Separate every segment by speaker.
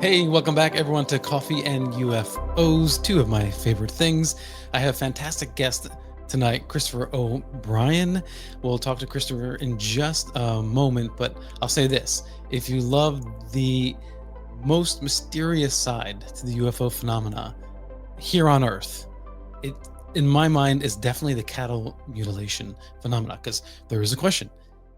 Speaker 1: Hey, welcome back everyone to Coffee and UFOs, two of my favorite things. I have a fantastic guest tonight, Christopher O'Brien. We'll talk to Christopher in just a moment, but I'll say this. If you love the most mysterious side to the UFO phenomena here on Earth, it, in my mind, is definitely the cattle mutilation phenomena, because there is a question.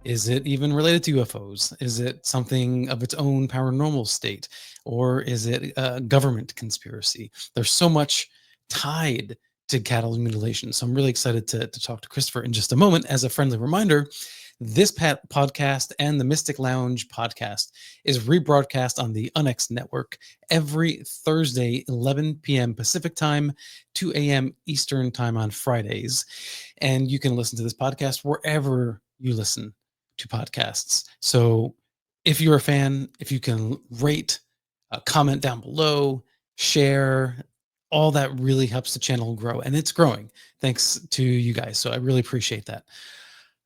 Speaker 1: Is it even related to UFOs? Is it something of its own paranormal state? Or is it a government conspiracy? There's so much tied to cattle mutilation. So I'm really excited to talk to Christopher in just a moment. As a friendly reminder, this podcast and the Mystic Lounge podcast is rebroadcast on the UNX network every Thursday, 11 p.m. Pacific time, 2 a.m. Eastern time on Fridays. And you can listen to this podcast wherever you listen to podcasts. So if you're a fan, if you can rate, comment down below, share, all that really helps the channel grow. And it's growing thanks to you guys. So I really appreciate that.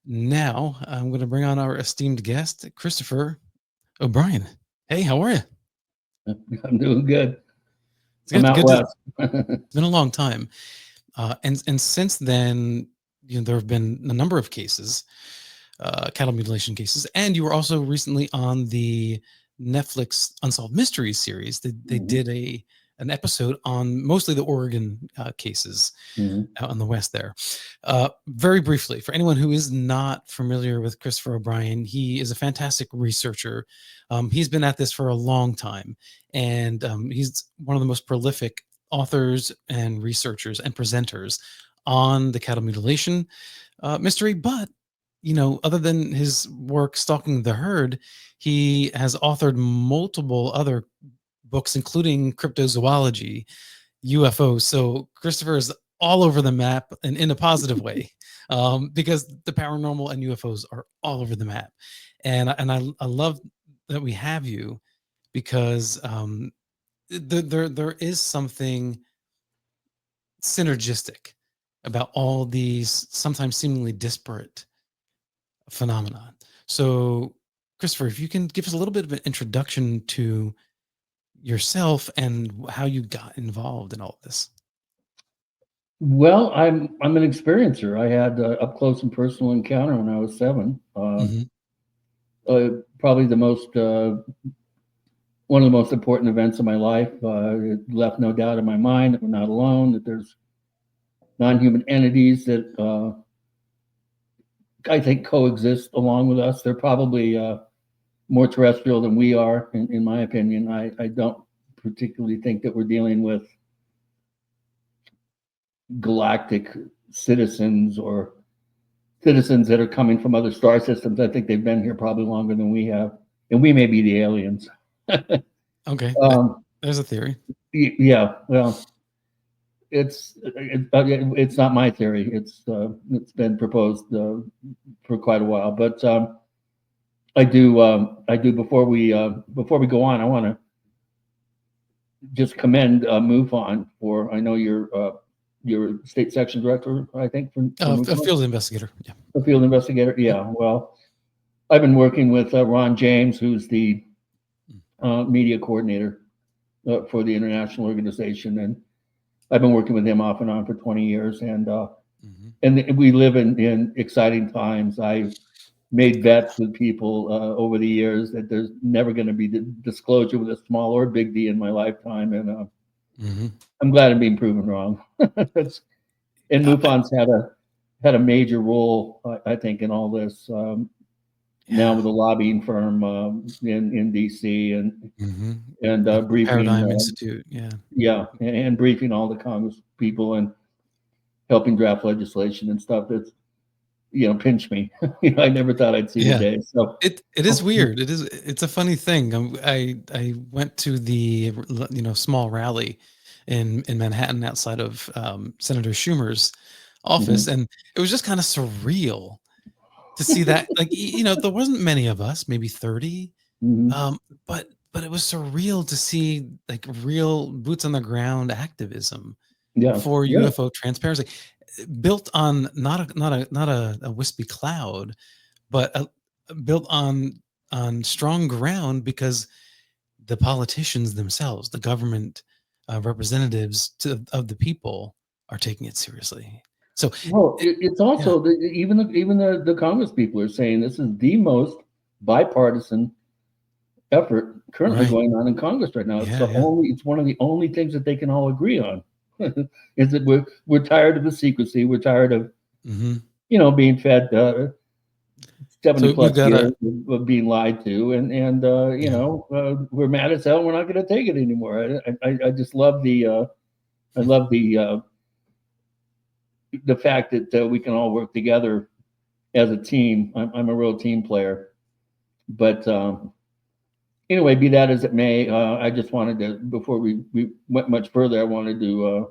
Speaker 1: Now I'm going to bring on our esteemed guest, Christopher O'Brien. Hey, how are you?
Speaker 2: I'm doing good.
Speaker 1: It's good,
Speaker 2: I'm out west.
Speaker 1: It's been a long time. And since then, there have been a number of cases, cattle mutilation cases, and you were also recently on the Netflix Unsolved Mysteries series. They did an episode on mostly the Oregon cases out in the West there. Very briefly, for anyone who is not familiar with Christopher O'Brien, he is a fantastic researcher. He's been at this for a long time, and he's one of the most prolific authors and researchers and presenters on the cattle mutilation mystery. But other than his work Stalking the Herd, he has authored multiple other books, including cryptozoology, UFOs. So Christopher is all over the map and in a positive way, because the paranormal and UFOs are all over the map. And I love that we have you, because there is something synergistic about all these sometimes seemingly disparate phenomenon. So, Christopher, if you can give us a little bit of an introduction to yourself and how you got involved in all of this.
Speaker 2: Well, I'm an experiencer. I had up close and personal encounter when I was 7. Probably the most one of the most important events of my life. It left no doubt in my mind that we're not alone. That there's non-human entities that I think coexist along with us. They're probably more terrestrial than we are, in my opinion. I don't particularly think that we're dealing with galactic citizens or citizens that are coming from other star systems. I think they've been here probably longer than we have, and we may be the aliens.
Speaker 1: Okay, there's a theory.
Speaker 2: Yeah, well, it's not my theory. It's been proposed for quite a while, but I do before we go on, I want to just commend MUFON for, I know you're state section director, I think, for
Speaker 1: a field investigator. Yeah,
Speaker 2: a field investigator. Yeah, well, I've been working with Ron James, who's the media coordinator for the international organization, and I've been working with him off and on for 20 years, and we live in exciting times. I've made bets with people over the years that there's never going to be disclosure with a small or big D in my lifetime, and I'm glad I'm being proven wrong. And MUFON's had a major role, I think, in all this. Now with a lobbying firm in DC and briefing
Speaker 1: Paradigm Institute,
Speaker 2: and briefing all the Congress people and helping draft legislation and stuff. That's pinch me. I never thought I'd see the day. So
Speaker 1: it is weird. It's a funny thing. I went to the small rally in Manhattan outside of Senator Schumer's office, and it was just kind of surreal to see that. Like, there wasn't many of us, maybe 30, but it was surreal to see like real boots on the ground activism for UFO transparency, built on not a wispy cloud, but built on strong ground, because the politicians themselves, the government representatives of the people, are taking it seriously. So,
Speaker 2: Well, it's
Speaker 1: yeah,
Speaker 2: also even the Congress people are saying this is the most bipartisan effort currently
Speaker 1: right,
Speaker 2: going on in Congress right now.
Speaker 1: yeah, yeah,
Speaker 2: It's one of the only things that they can all agree on. Is that we're tired of the secrecy. We're tired of
Speaker 1: hmm.
Speaker 2: being fed 70
Speaker 1: So we've
Speaker 2: plus
Speaker 1: got
Speaker 2: years
Speaker 1: a
Speaker 2: of being lied to, and
Speaker 1: yeah,
Speaker 2: we're mad as hell. We're not going to take it anymore. I just love I love the fact that we can all work together as a team. I'm a real team player. But anyway, be that as it may, I just wanted to, before we went much further, I wanted to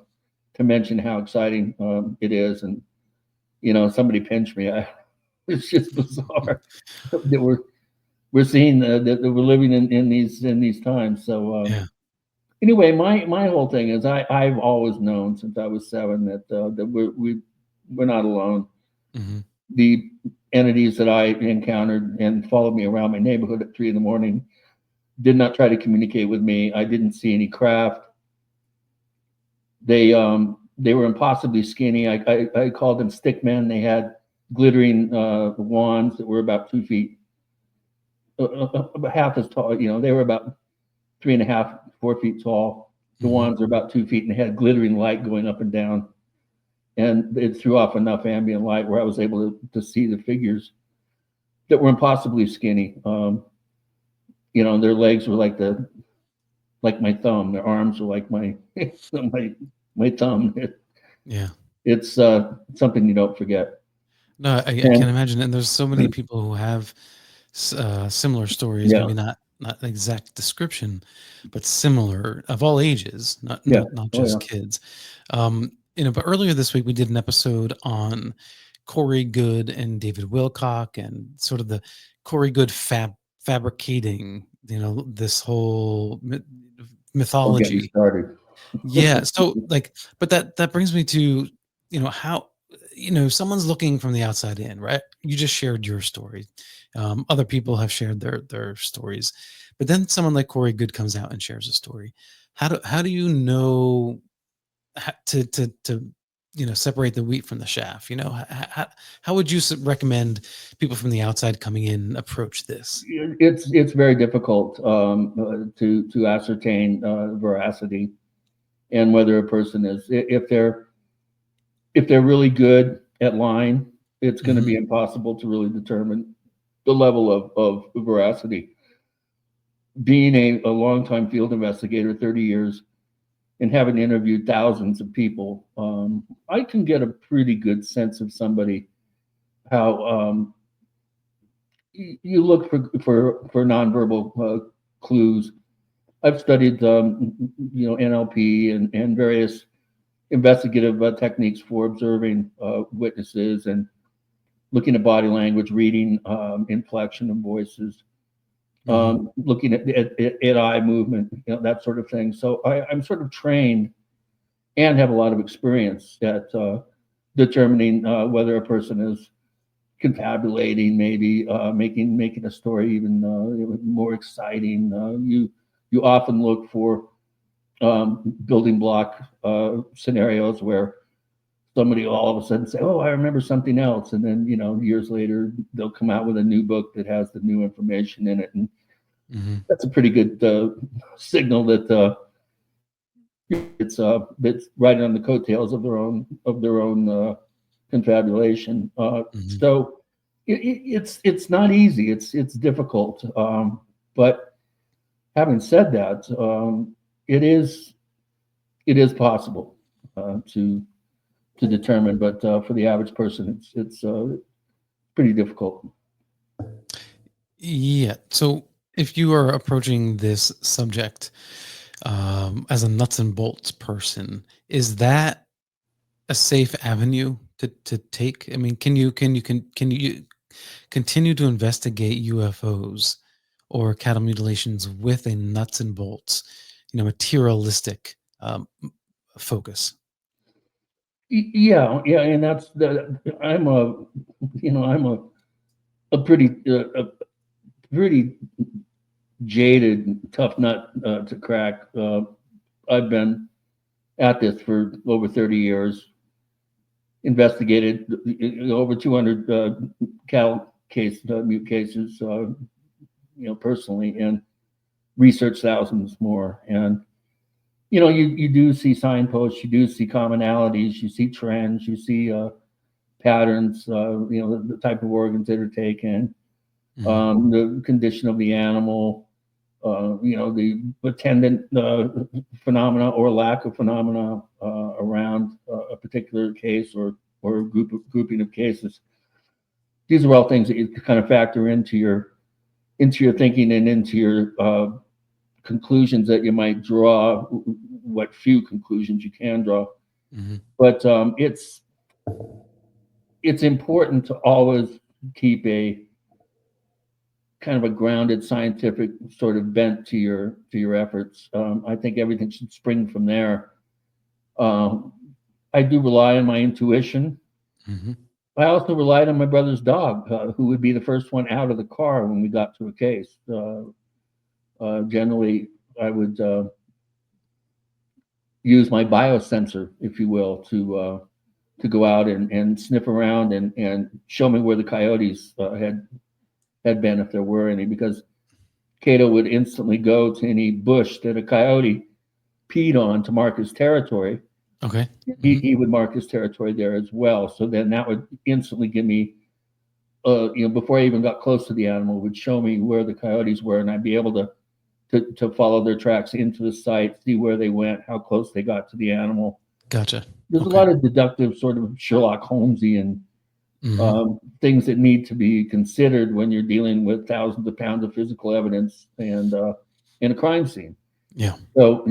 Speaker 2: mention how exciting it is. And somebody pinched me. It's just bizarre that we're seeing that we're living in these times. So
Speaker 1: yeah,
Speaker 2: anyway, my whole thing is I've always known since I was 7 that we're not alone.
Speaker 1: hmm,
Speaker 2: The entities that I encountered and followed me around my neighborhood at 3 in the morning did not try to communicate with me. I didn't see any craft. They were impossibly skinny. I called them stick men. They had glittering wands that were about 2 feet, about half as tall. They were about 3.5, 4 feet tall. The
Speaker 1: hmm,
Speaker 2: wands are about 2 feet, and they had glittering light going up and down. And it threw off enough ambient light where I was able to see the figures that were impossibly skinny. Their legs were like my thumb. Their arms were like my thumb.
Speaker 1: yeah.
Speaker 2: It's something you don't forget.
Speaker 1: No, I
Speaker 2: And
Speaker 1: can imagine, and there's so many people who have similar stories.
Speaker 2: yeah,
Speaker 1: Maybe not an exact description, but similar, of all ages, not
Speaker 2: yeah,
Speaker 1: not
Speaker 2: oh
Speaker 1: just
Speaker 2: yeah,
Speaker 1: kids. But earlier this week we did an episode on Corey Good and David Wilcock, and sort of the Corey Good fabricating, this whole
Speaker 2: don't get me
Speaker 1: mythology.
Speaker 2: started.
Speaker 1: Yeah. So, like, but that brings me to, how, someone's looking from the outside in, right? You just shared your story. Other people have shared their stories, but then someone like Corey Good comes out and shares a story. How do you know to separate the wheat from the chaff? How would you recommend people from the outside coming in approach this?
Speaker 2: It's very difficult to ascertain veracity and whether a person is if they're really good at lying, it's going to
Speaker 1: Hmm.
Speaker 2: be impossible to really determine the level of veracity. Being a longtime field investigator, 30 years, and having interviewed thousands of people, I can get a pretty good sense of somebody, how you look for nonverbal clues. I've studied NLP and various investigative techniques for observing witnesses and looking at body language, reading inflection of voices,
Speaker 1: Hmm.
Speaker 2: looking at eye movement, that sort of thing. So I'm sort of trained and have a lot of experience at determining whether a person is confabulating, maybe making a story even more exciting. You often look for building block scenarios where somebody will all of a sudden say, "Oh, I remember something else," and then years later they'll come out with a new book that has the new information in it, and
Speaker 1: Hmm.
Speaker 2: that's a pretty good signal that it's riding on the coattails of their own confabulation.
Speaker 1: Hmm.
Speaker 2: So it's not easy. It's difficult. But having said that, it is possible to determine. But for the average person, it's pretty difficult.
Speaker 1: Yeah. So if you are approaching this subject as a nuts and bolts person, is that a safe avenue to take? I mean, can you continue to investigate UFOs or cattle mutilations with a nuts and bolts, materialistic focus?
Speaker 2: Yeah, yeah, and that's the I'm a pretty jaded, tough nut to crack. I've been at this for over 30 years, investigated over 200 cattle mute cases, personally, and researched thousands more. And you do see signposts, you do see commonalities, you see trends, you see patterns. The type of organs that are taken, the condition of the animal, the attendant phenomena or lack of phenomena around a particular case or grouping of cases. These are all things that you kind of factor into your thinking and into your conclusions that you might draw, what few conclusions you can draw. But it's important to always keep a kind of a grounded scientific sort of bent to your efforts. I think everything should spring from there. I do rely on my intuition. I also relied on my brother's dog, who would be the first one out of the car when we got to a case. Generally, I would use my biosensor, if you will, to go out and sniff around and show me where the coyotes had been, if there were any, because Cato would instantly go to any bush that a coyote peed on to mark his territory.
Speaker 1: Okay.
Speaker 2: He would mark his territory there as well. So then that would instantly give me, before I even got close to the animal, would show me where the coyotes were, and I'd be able to follow their tracks into the site, see where they went, how close they got to the animal.
Speaker 1: Gotcha.
Speaker 2: There's a lot of deductive, sort of Sherlock Holmesian things that need to be considered when you're dealing with thousands of pounds of physical evidence and in a crime scene.
Speaker 1: Yeah.
Speaker 2: So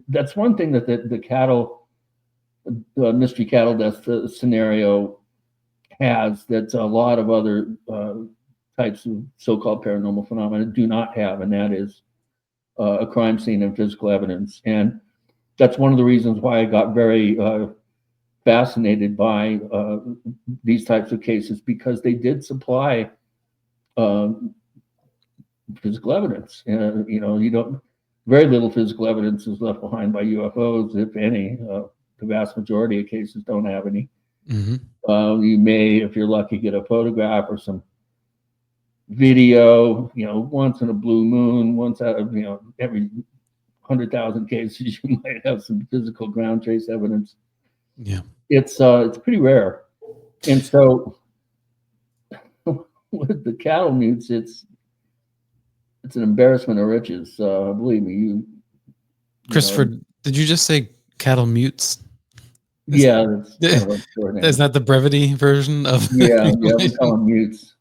Speaker 2: that's one thing that the cattle, mystery cattle death scenario has, that a lot of other types of so-called paranormal phenomena do not have, and that is a crime scene and physical evidence. And that's one of the reasons why I got very fascinated by these types of cases, because they did supply physical evidence. Very little physical evidence is left behind by UFOs, if any. The vast majority of cases don't have any. You may, if you're lucky, get a photograph or some video, once in a blue moon, once out of, every 100,000 cases, you might have some physical ground trace evidence.
Speaker 1: Yeah.
Speaker 2: It's pretty rare. And so with the cattle mutes, it's an embarrassment of riches. Believe me,
Speaker 1: Christopher, did you just say cattle mutes?
Speaker 2: Yeah, that's kind of a short name.
Speaker 1: Is that the brevity version of?
Speaker 2: Yeah, we call them mutes.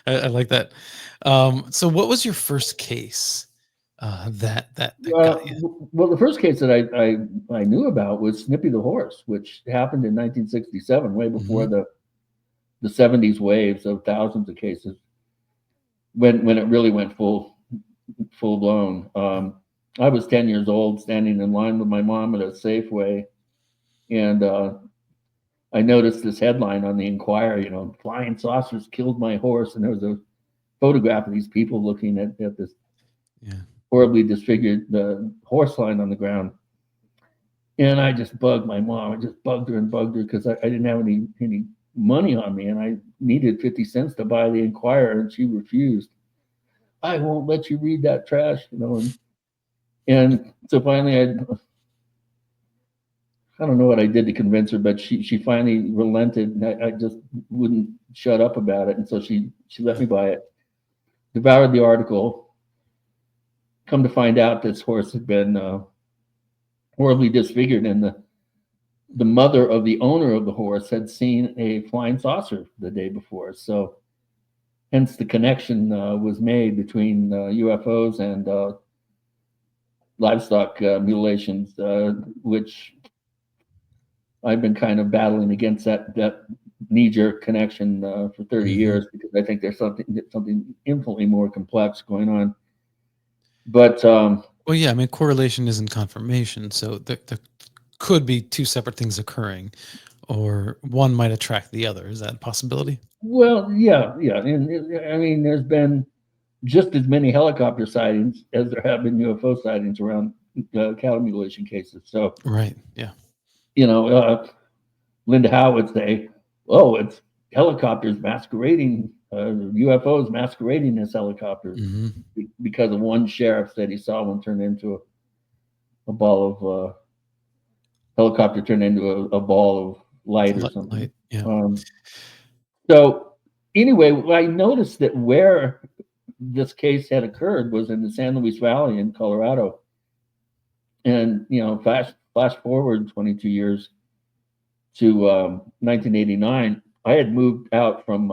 Speaker 1: I like that. So, what was your first case that got you?
Speaker 2: Well, the first case that I knew about was Snippy the horse, which happened in 1967, way before the 70s waves of thousands of cases, when it really went full blown. I was 10 years old, standing in line with my mom at a Safeway, and I noticed this headline on the Inquirer, flying saucers killed my horse, and there was a photograph of these people looking at this horribly disfigured horse lying on the ground. And I just bugged my mom. I just bugged her because I didn't have any money on me, and I needed 50 cents to buy the Inquirer, and she refused. I won't let you read that trash, And so finally, I don't know what I did to convince her, but she finally relented, and I just wouldn't shut up about it. And so she let me buy it, devoured the article. Come to find out, this horse had been horribly disfigured, and the mother of the owner of the horse had seen a flying saucer the day before. So hence the connection was made between UFOs and livestock mutilations, which I've been kind of battling against that knee-jerk connection for 30 years, because I think there's something infinitely more complex going on. But
Speaker 1: well, yeah, I mean, correlation isn't confirmation, so there could be two separate things occurring, or one might attract the other. Is that a possibility?
Speaker 2: Well, yeah, and I mean, there's been just as many helicopter sightings as there have been UFO sightings around cattle mutilation cases. So,
Speaker 1: Right. Yeah.
Speaker 2: Linda Howe would say, "Oh, it's helicopters masquerading, UFOs masquerading as helicopters,"
Speaker 1: Hmm.
Speaker 2: because of one sheriff said he saw one turn into a ball of helicopter turned into a ball of light or something.
Speaker 1: Light. Yeah.
Speaker 2: Um, so anyway, I noticed that where this case had occurred was in the San Luis Valley in Colorado, and flash forward 22 years to 1989. I had moved out from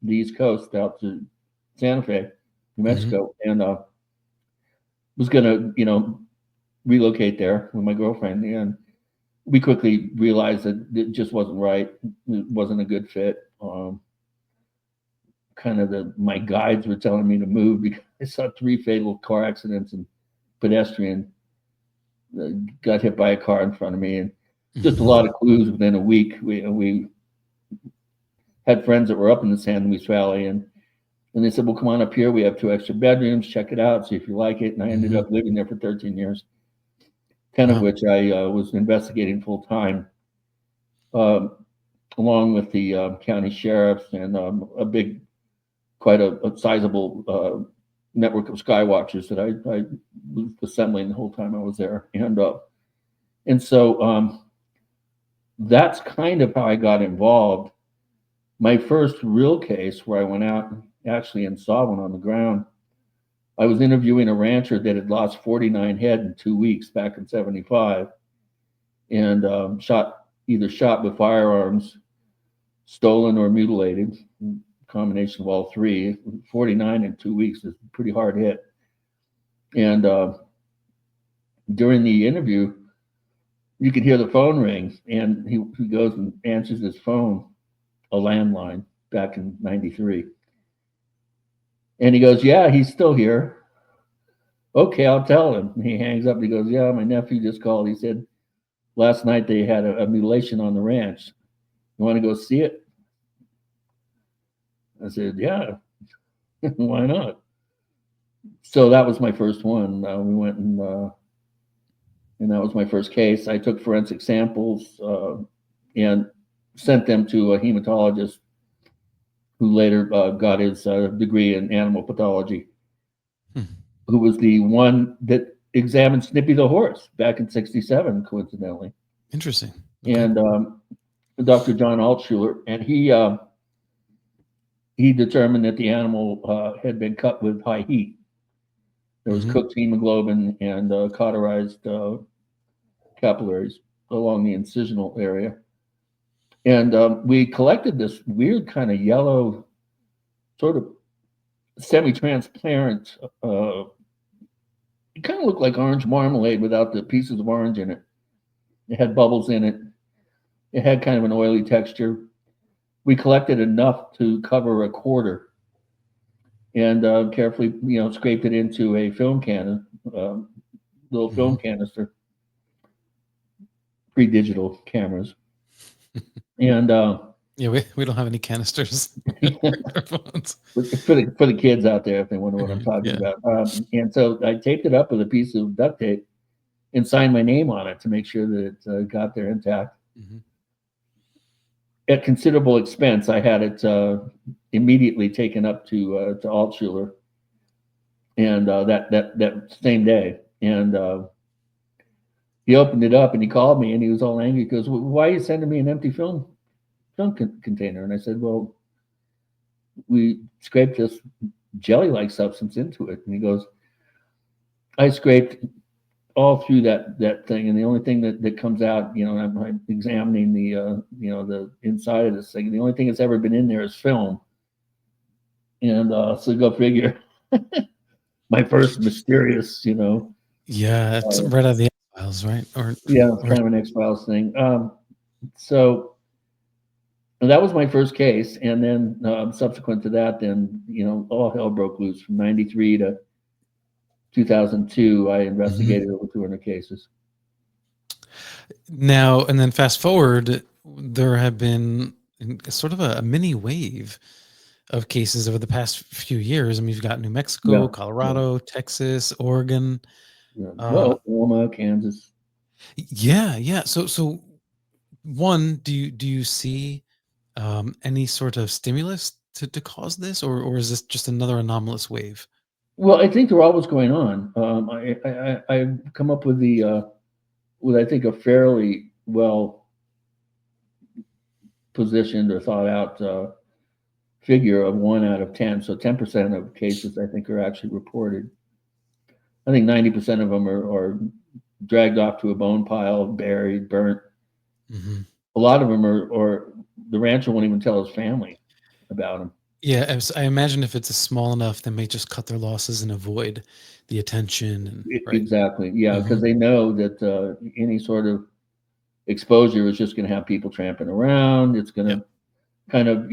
Speaker 2: the East Coast out to Santa Fe, New
Speaker 1: Hmm.
Speaker 2: Mexico, and was going to relocate there with my girlfriend, and we quickly realized that it just wasn't right. It wasn't a good fit. Kind of my guides were telling me to move because I saw 3 fatal car accidents and pedestrian got hit by a car in front of me, and just a
Speaker 1: Hmm.
Speaker 2: lot of clues within a week. We had friends that were up in the San Luis Valley, and they said, "Well, come on up here. We have 2 extra bedrooms. Check it out. See if you like it." And I ended
Speaker 1: Hmm.
Speaker 2: up living there for 13 years, 10 of
Speaker 1: Wow.
Speaker 2: which I was investigating full time, um, along with the county sheriffs and quite a sizable network of skywatchers that I was assembling the whole time I was there. And so that's kind of how I got involved. My first real case where I went out actually and saw one on the ground, I was interviewing a rancher that had lost 49 head in 2 weeks back in 75, and either shot with firearms, stolen, or mutilated. Combination of all three. 49 in 2 weeks is a pretty hard hit. And during the interview, you could hear the phone ring, and he goes and answers his phone, a landline back in '93. And he goes, "Yeah, he's still here. Okay, I'll tell him." And he hangs up. And he goes, "Yeah, my nephew just called. He said last night they had a mutilation on the ranch. You want to go see it?" I said, "Yeah, why not?" So that was my first one. We went and that was my first case. I took forensic samples and sent them to a hematologist who later got his degree in animal pathology,
Speaker 1: Hmm.
Speaker 2: who was the one that examined Snippy the horse back in '67, coincidentally.
Speaker 1: Interesting. Okay.
Speaker 2: And Dr. John Altshuler, and he determined that the animal had been cut with high heat. There was
Speaker 1: Hmm.
Speaker 2: cooked hemoglobin and cauterized capillaries along the incisional area. And we collected this weird kind of yellow, sort of semi-transparent. It kind of looked like orange marmalade without the pieces of orange in it. It had bubbles in it. It had kind of an oily texture. We collected enough to cover a quarter, and carefully, scraped it into a film cannon, little
Speaker 1: Hmm.
Speaker 2: film canister, pre-digital cameras, and
Speaker 1: Yeah, we don't have any canisters in our phones.
Speaker 2: for the kids out there if they wonder what I'm talking
Speaker 1: Yeah.
Speaker 2: about. And so I taped it up with a piece of duct tape and signed my name on it to make sure that it got there intact.
Speaker 1: Hmm.
Speaker 2: At considerable expense, I had it immediately taken up to Altshuler, and that same day. And he opened it up and he called me and he was all angry. He goes, "Well, why are you sending me an empty film container?" And I said, "Well, we scraped this jelly-like substance into it." And he goes, "I scraped all through that thing, and the only thing that comes out, I'm examining the inside of this thing. The only thing that's ever been in there is film." And so go figure. My first mysterious,
Speaker 1: Yeah, it's
Speaker 2: uh,
Speaker 1: right out of the files, right?
Speaker 2: yeah, it's
Speaker 1: Or
Speaker 2: kind of an X Files thing. So that was my first case, and then subsequent to that, then all hell broke loose from '93 to 2002. I
Speaker 1: Mhm.
Speaker 2: investigated over 200 cases.
Speaker 1: Now and then fast forward, there have been sort of a mini wave of cases over the past few years. I mean, you've got New
Speaker 2: Yeah,
Speaker 1: Mexico,
Speaker 2: yeah,
Speaker 1: Colorado, Texas, Oregon.
Speaker 2: yeah.
Speaker 1: Uh,
Speaker 2: Well, Oklahoma, Kansas.
Speaker 1: yeah, yeah. So one, do you see any sort of stimulus to cause this, or is this just another anomalous wave?
Speaker 2: Well, I think they're always going on. I've come up with with I think a fairly well positioned or thought out figure of 1 out of 10. So 10% of cases I think are actually reported. I think 90% of them are dragged off to a bone pile, buried, burnt.
Speaker 1: Hmm.
Speaker 2: A lot of them or the rancher won't even tell his family about them.
Speaker 1: Yeah, I imagine if it's a small enough, they may just cut their losses and avoid the attention. And right.
Speaker 2: Exactly. Yeah,
Speaker 1: Hmm.
Speaker 2: because they know that any sort of exposure is just going to have people tramping around. It's going
Speaker 1: Yep.
Speaker 2: to kind of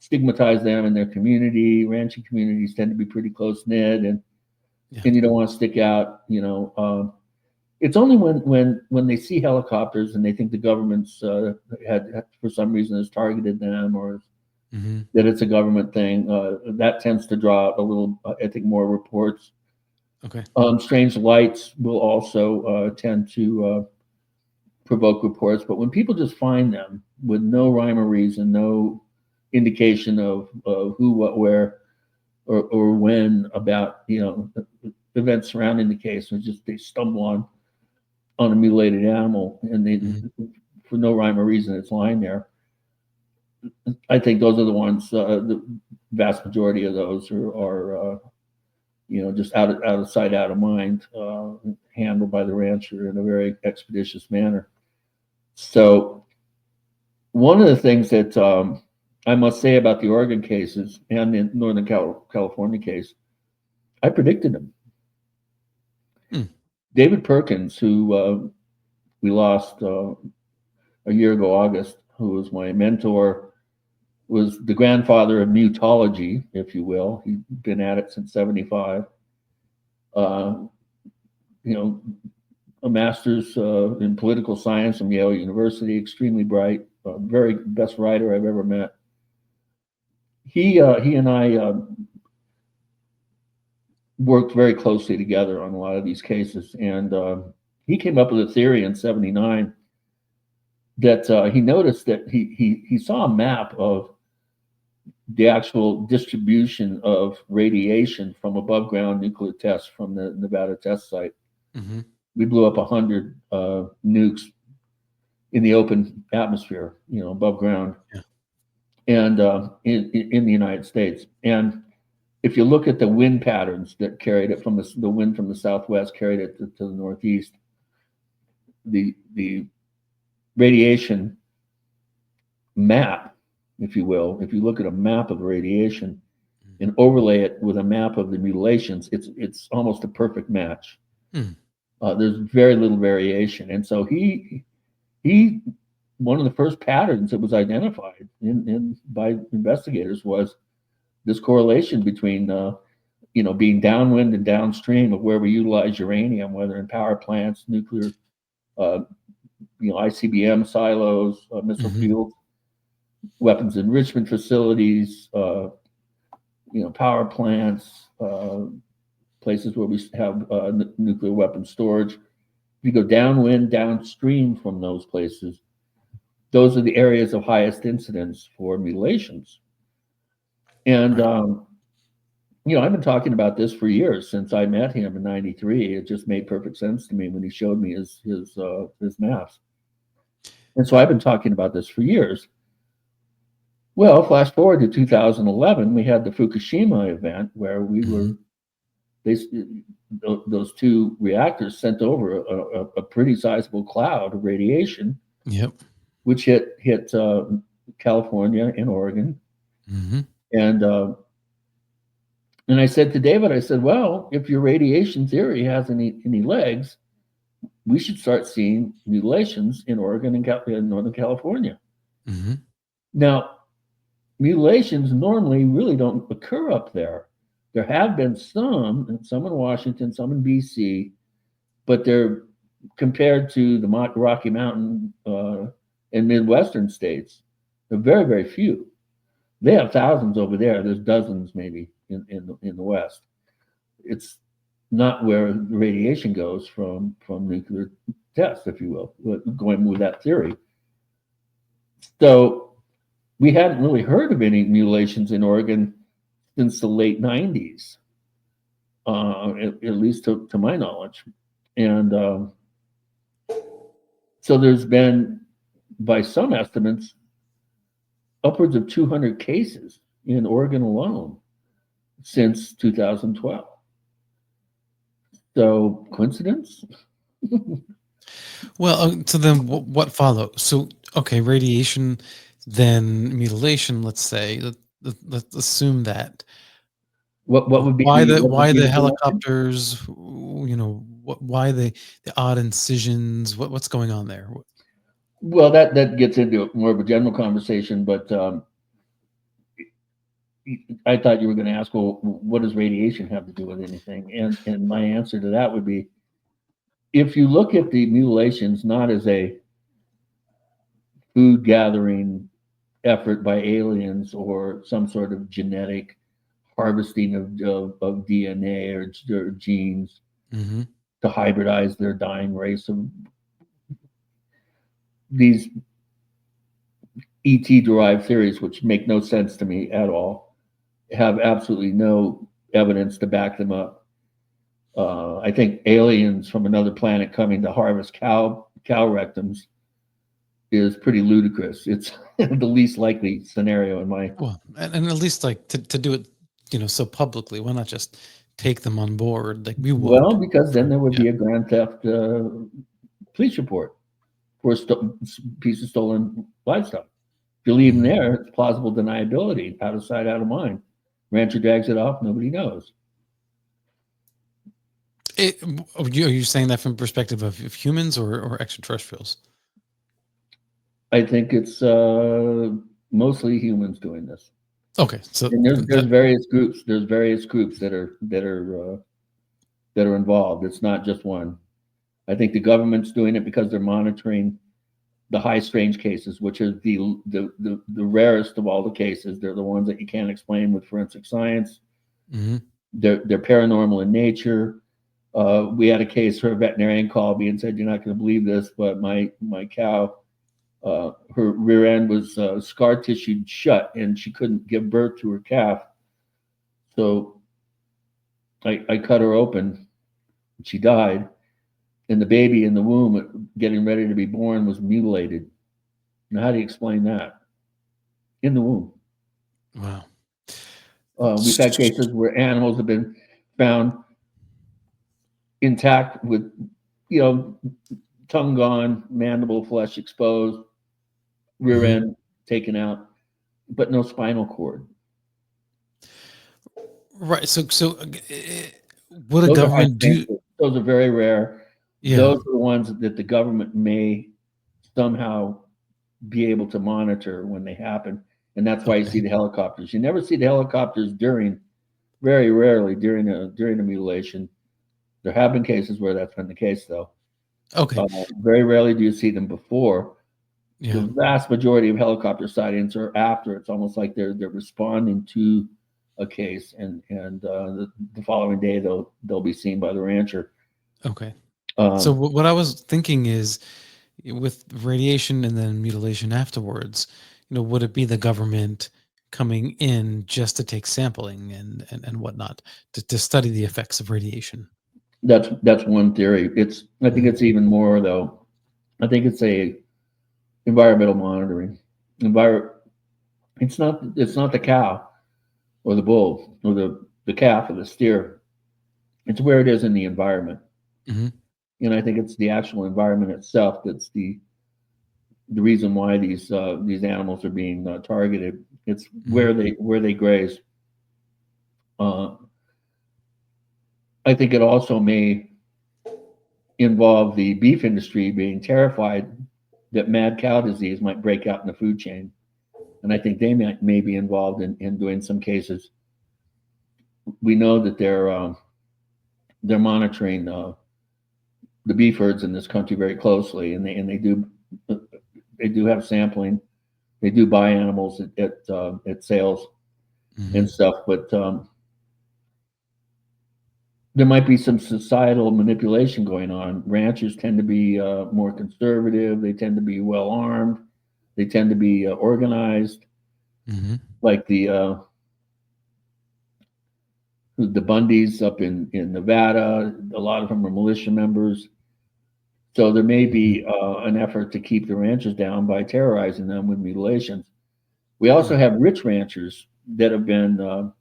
Speaker 2: stigmatize them in their community. Ranching communities tend to be pretty close knit,
Speaker 1: Yeah.
Speaker 2: and you don't want to stick out. It's only when they see helicopters and they think the government's had for some reason has targeted them or
Speaker 1: Hmm.
Speaker 2: that it's a government thing that tends to draw a little, I think, more reports.
Speaker 1: Okay.
Speaker 2: Strange lights will also tend to provoke reports, but when people just find them with no rhyme or reason, no indication of who, what, where, or when about events surrounding the case, or just they stumble on a mutilated animal and they
Speaker 1: Hmm.
Speaker 2: for no rhyme or reason it's lying there. I think those are the ones. The vast majority of those are just out of sight, out of mind, handled by the rancher in a very expeditious manner. So one of the things that I must say about the Oregon cases and the Northern California case, I predicted them.
Speaker 1: Hmm.
Speaker 2: David Perkins, who we lost a year ago, August, who was my mentor, was the grandfather of mutology, if you will. He'd been at it since '75. Uh, you know, a master's in political science from Yale University, extremely bright, very best writer I've ever met. He and I worked very closely together on a lot of these cases, and he came up with a theory in '79 that he noticed that he saw a map of the actual distribution of radiation from above ground nuclear tests from the Nevada test site.
Speaker 1: Hmm.
Speaker 2: We blew up 100 nukes in the open atmosphere, above ground,
Speaker 1: Yeah.
Speaker 2: and in the United States. And if you look at the wind patterns that carried it from the wind from the southwest carried it to the northeast, the radiation map, if you will, if you look at a map of radiation and overlay it with a map of the mutilations, it's almost a perfect match.
Speaker 1: Hmm.
Speaker 2: There's very little variation, and so he one of the first patterns that was identified by investigators was this correlation between being downwind and downstream of where we utilize uranium, whether in power plants, nuclear, uh, ICBM silos, missile
Speaker 1: Hmm.
Speaker 2: fields, weapons enrichment facilities, power plants, places where we have nuclear weapon storage. If you go downwind, downstream from those places, those are the areas of highest incidence for mutilations. And
Speaker 1: Right.
Speaker 2: I've been talking about this for years since I met him in '93. It just made perfect sense to me when he showed me his maps. And so I've been talking about this for years. Well, flash forward to 2011, we had the Fukushima event where we
Speaker 1: Hmm.
Speaker 2: were they those two reactors sent over a pretty sizable cloud of radiation,
Speaker 1: Yep.
Speaker 2: which hit California and Oregon.
Speaker 1: Hmm.
Speaker 2: And I said to David, I said, well, if your radiation theory has any legs, we should start seeing mutilations in Oregon and in Northern California.
Speaker 1: Hmm.
Speaker 2: Now, mutilations normally really don't occur up there. There have been some in Washington, some in BC, but they're compared to the Rocky Mountain and Midwestern states, they're very, very few. They have thousands over there. There's dozens maybe in the West. It's not where the radiation goes from nuclear tests, if you will, going with that theory. So we hadn't really heard of any mutilations in Oregon since the late 90s, at least to my knowledge. And so there's been, by some estimates, upwards of 200 cases in Oregon alone since 2012. So, coincidence?
Speaker 1: Well, so then what follows? So, okay, radiation, then mutilation, let's say. Let's assume that.
Speaker 2: What would be
Speaker 1: Why the
Speaker 2: what would
Speaker 1: why
Speaker 2: be
Speaker 1: the
Speaker 2: the connection?
Speaker 1: helicopters? Why the odd incisions? What's going on there?
Speaker 2: Well, that gets into more of a general conversation, but I thought you were going to ask, well, what does radiation have to do with anything? And my answer to that would be, if you look at the mutilations not as a food gathering effort by aliens or some sort of genetic harvesting of DNA or genes
Speaker 1: Mm-hmm.
Speaker 2: to hybridize their dying race of these ET derived theories, which make no sense to me at all, have absolutely no evidence to back them up. I think aliens from another planet coming to harvest cow rectums is pretty ludicrous. It's the least likely scenario in my.
Speaker 1: Well, and at least like to do it, so publicly. Why not just take them on board like we
Speaker 2: Well,
Speaker 1: would?
Speaker 2: because then there would
Speaker 1: Yeah.
Speaker 2: be a grand theft police report for a piece of stolen livestock. If you leave them
Speaker 1: Mhm.
Speaker 2: there, it's plausible deniability, out of sight, out of mind. Rancher drags it off, nobody knows.
Speaker 1: Are you saying that from perspective of humans or extraterrestrials?
Speaker 2: I think it's mostly humans doing this,
Speaker 1: Okay, so
Speaker 2: and there's
Speaker 1: that.
Speaker 2: various groups. There's various groups that are involved. It's not just one. I think the government's doing it because they're monitoring the high strange cases, which are the rarest of all the cases. They're the ones that you can't explain with forensic science.
Speaker 1: Mhm.
Speaker 2: They're paranormal in nature. We had a case where a veterinarian called me and said, "You're not going to believe this, but my cow, her rear end was scar tissued shut, and she couldn't give birth to her calf. So I cut her open. She died, and the baby in the womb, getting ready to be born, was mutilated. Now, how do you explain that? In the womb.
Speaker 1: Wow.
Speaker 2: We've had cases where animals have been found intact with, you know, tongue gone, mandible flesh exposed, rear
Speaker 1: Mhm.
Speaker 2: end taken out, but no spinal cord.
Speaker 1: Right. Would a
Speaker 2: Those are high
Speaker 1: government
Speaker 2: strange
Speaker 1: do?
Speaker 2: cases. Those are very rare.
Speaker 1: Yeah.
Speaker 2: Those are the ones that the government may somehow be able to monitor when they happen. And that's why you see
Speaker 1: Okay.
Speaker 2: the helicopters. You never see the helicopters very rarely during a mutilation. There have been cases where that's been the case, though.
Speaker 1: Okay.
Speaker 2: Very rarely do you see them before. The
Speaker 1: Yeah.
Speaker 2: vast majority of helicopter sightings are after. It's almost like they're responding to a case, and the following day they'll be seen by the rancher.
Speaker 1: Okay. So
Speaker 2: Um,
Speaker 1: what I was thinking is, with radiation and then mutilation afterwards, would it be the government coming in just to take sampling and whatnot to study the effects of radiation?
Speaker 2: that's one theory. I think
Speaker 1: Mhm.
Speaker 2: it's even more though. I think it's a environmental monitoring. Envir- it's not the cow or the bull or the calf or the steer. It's where it is in the environment.
Speaker 1: Mhm.
Speaker 2: And I think it's the actual environment itself that's the reason why these animals are being targeted. It's
Speaker 1: Mhm.
Speaker 2: where they graze. Uh, I think it also may involve the beef industry being terrified that mad cow disease might break out in the food chain, and I think they may be involved in doing some cases. We know that they're monitoring the beef herds in this country very closely, and they do have sampling they do buy animals at sales and stuff, but there might be some societal manipulation going on. Ranchers tend to be more conservative. They tend to be well armed. They tend to be organized, like the Bundys up in Nevada. A lot of them are militia members. So there may be an effort to keep the ranchers down by terrorizing them with mutilations. We also have rich ranchers that have been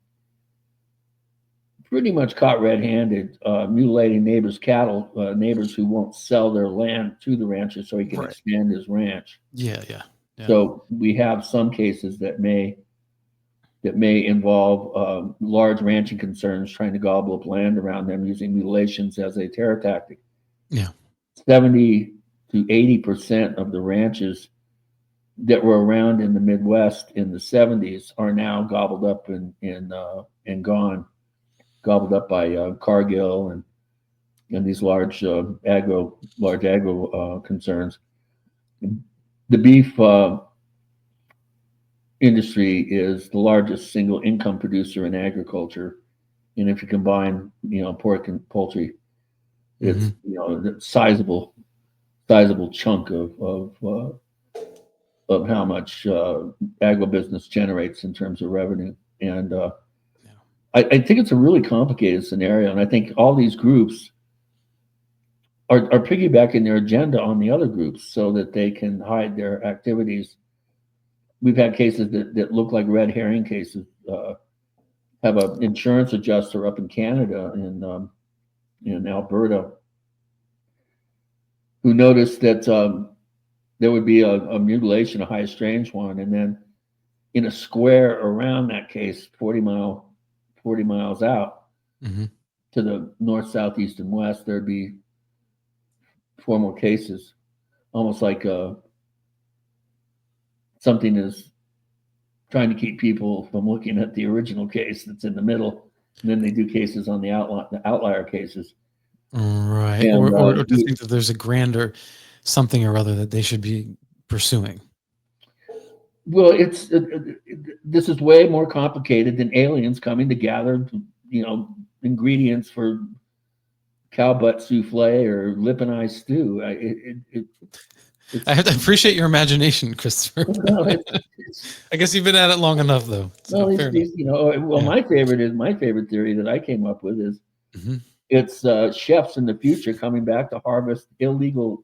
Speaker 2: pretty much caught red-handed, mutilating neighbors' cattle, neighbors who won't sell their land to the rancher so he can expand his ranch.
Speaker 1: Yeah.
Speaker 2: So we have some cases that may involve large ranching concerns trying to gobble up land around them using mutilations as a terror tactic.
Speaker 1: Yeah.
Speaker 2: 70 to 80% of the ranches that were around in the Midwest in the 70s are now gobbled up and gone, gobbled up by Cargill and these large agro concerns. The beef industry is the largest single income producer in agriculture, and if you combine pork and poultry, it's a sizable chunk of how much agribusiness generates in terms of revenue. And I think it's a really complicated scenario, and I think all these groups are piggybacking their agenda on the other groups so that they can hide their activities. We've had cases that look like red herring cases. Have an insurance adjuster up in Canada in Alberta who noticed that there would be a mutilation, a high strange one, and then in a square around that case, 40 miles out to the north, south, east, and west, there'd be 4 more cases, almost like something is trying to keep people from looking at the original case that's in the middle, and then they do cases on the outlier cases.
Speaker 1: Right. And, or to think that there's a grander something or other that they should be pursuing.
Speaker 2: Well, this is way more complicated than aliens coming to gather, ingredients for cow butt souffle or lip and eye stew.
Speaker 1: I have to appreciate your imagination, Christopher. I guess you've been at it long enough, though. So
Speaker 2: my favorite theory that I came up with is it's chefs in the future coming back to harvest illegal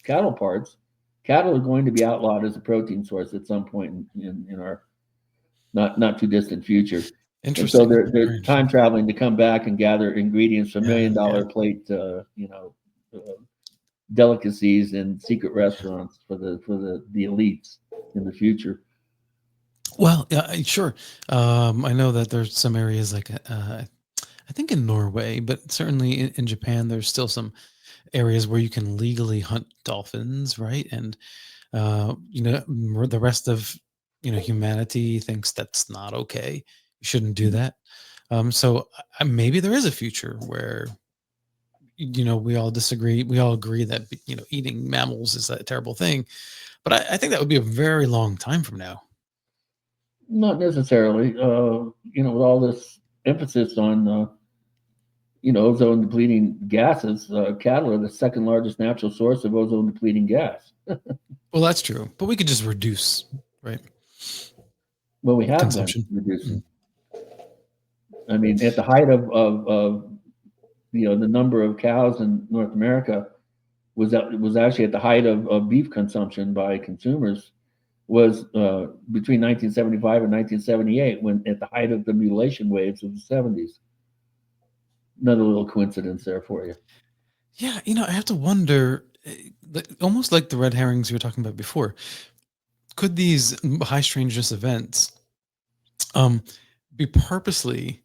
Speaker 2: cattle parts. Cattle are going to be outlawed as a protein source at some point in our not too distant future.
Speaker 1: Interesting.
Speaker 2: And so they're time traveling to come back and gather ingredients for $1 million plate, delicacies in secret restaurants for the elites in the future.
Speaker 1: Well, sure. I know that there's some areas like I think in Norway, but certainly in Japan, there's still some areas where you can legally hunt dolphins, right? And the rest of humanity thinks that's not okay. You shouldn't do that. So maybe there is a future where we all disagree. We all agree that eating mammals is a terrible thing, but I think that would be a very long time from now.
Speaker 2: Not necessarily. With all this emphasis on ozone depleting gases, cattle are the second largest natural source of ozone depleting gas.
Speaker 1: Well, that's true, but we could just reduce, right?
Speaker 2: Well, we have
Speaker 1: consumption.
Speaker 2: been reducing. I mean, at the height of the number of cows in North America was actually at the height of beef consumption by consumers was between 1975 and 1978, when at the height of the mutilation waves of the 70s. Another little coincidence there for you.
Speaker 1: Yeah, I have to wonder, almost like the red herrings you were talking about before, could these high strangeness events be purposely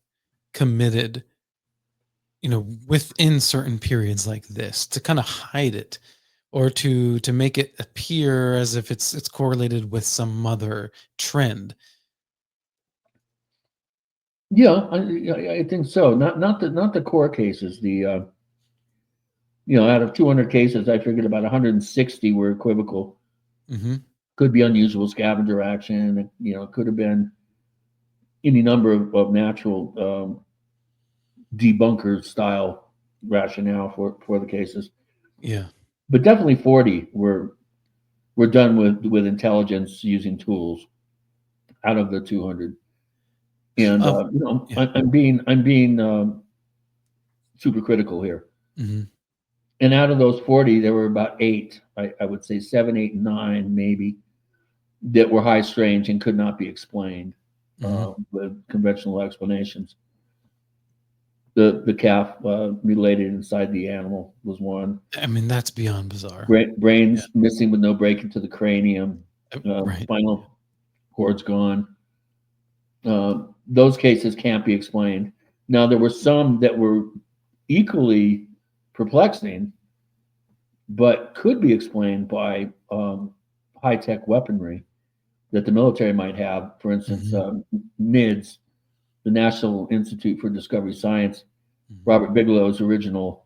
Speaker 1: committed, within certain periods like this to kind of hide it, or to make it appear as if it's correlated with some other trend?
Speaker 2: Yeah, I think so. Not the core cases. The out of 200 cases, I figured about 160 were equivocal. Because Could be unusual scavenger action. It could have been any number of natural debunker style rationale for the cases.
Speaker 1: Yeah.
Speaker 2: But definitely 40 were done with intelligence using tools out of the 200. And
Speaker 1: Yeah.
Speaker 2: I'm being super critical here.
Speaker 1: Hmm.
Speaker 2: And out of those 40, there were about eight, I would say seven, eight, nine, maybe, that were high strange and could not be explained
Speaker 1: Hmm.
Speaker 2: with conventional explanations. The calf mutilated inside the animal was one.
Speaker 1: I mean, that's beyond bizarre. Yeah.
Speaker 2: Brains missing with no break into the cranium.
Speaker 1: Right.
Speaker 2: Spinal cord's gone. Those cases can't be explained. Now, there were some that were equally perplexing, but could be explained by high tech weaponry that the military might have. For instance,
Speaker 1: Hmm.
Speaker 2: NIDS, the National Institute for Discovery Science,
Speaker 1: Hmm.
Speaker 2: Robert Bigelow's original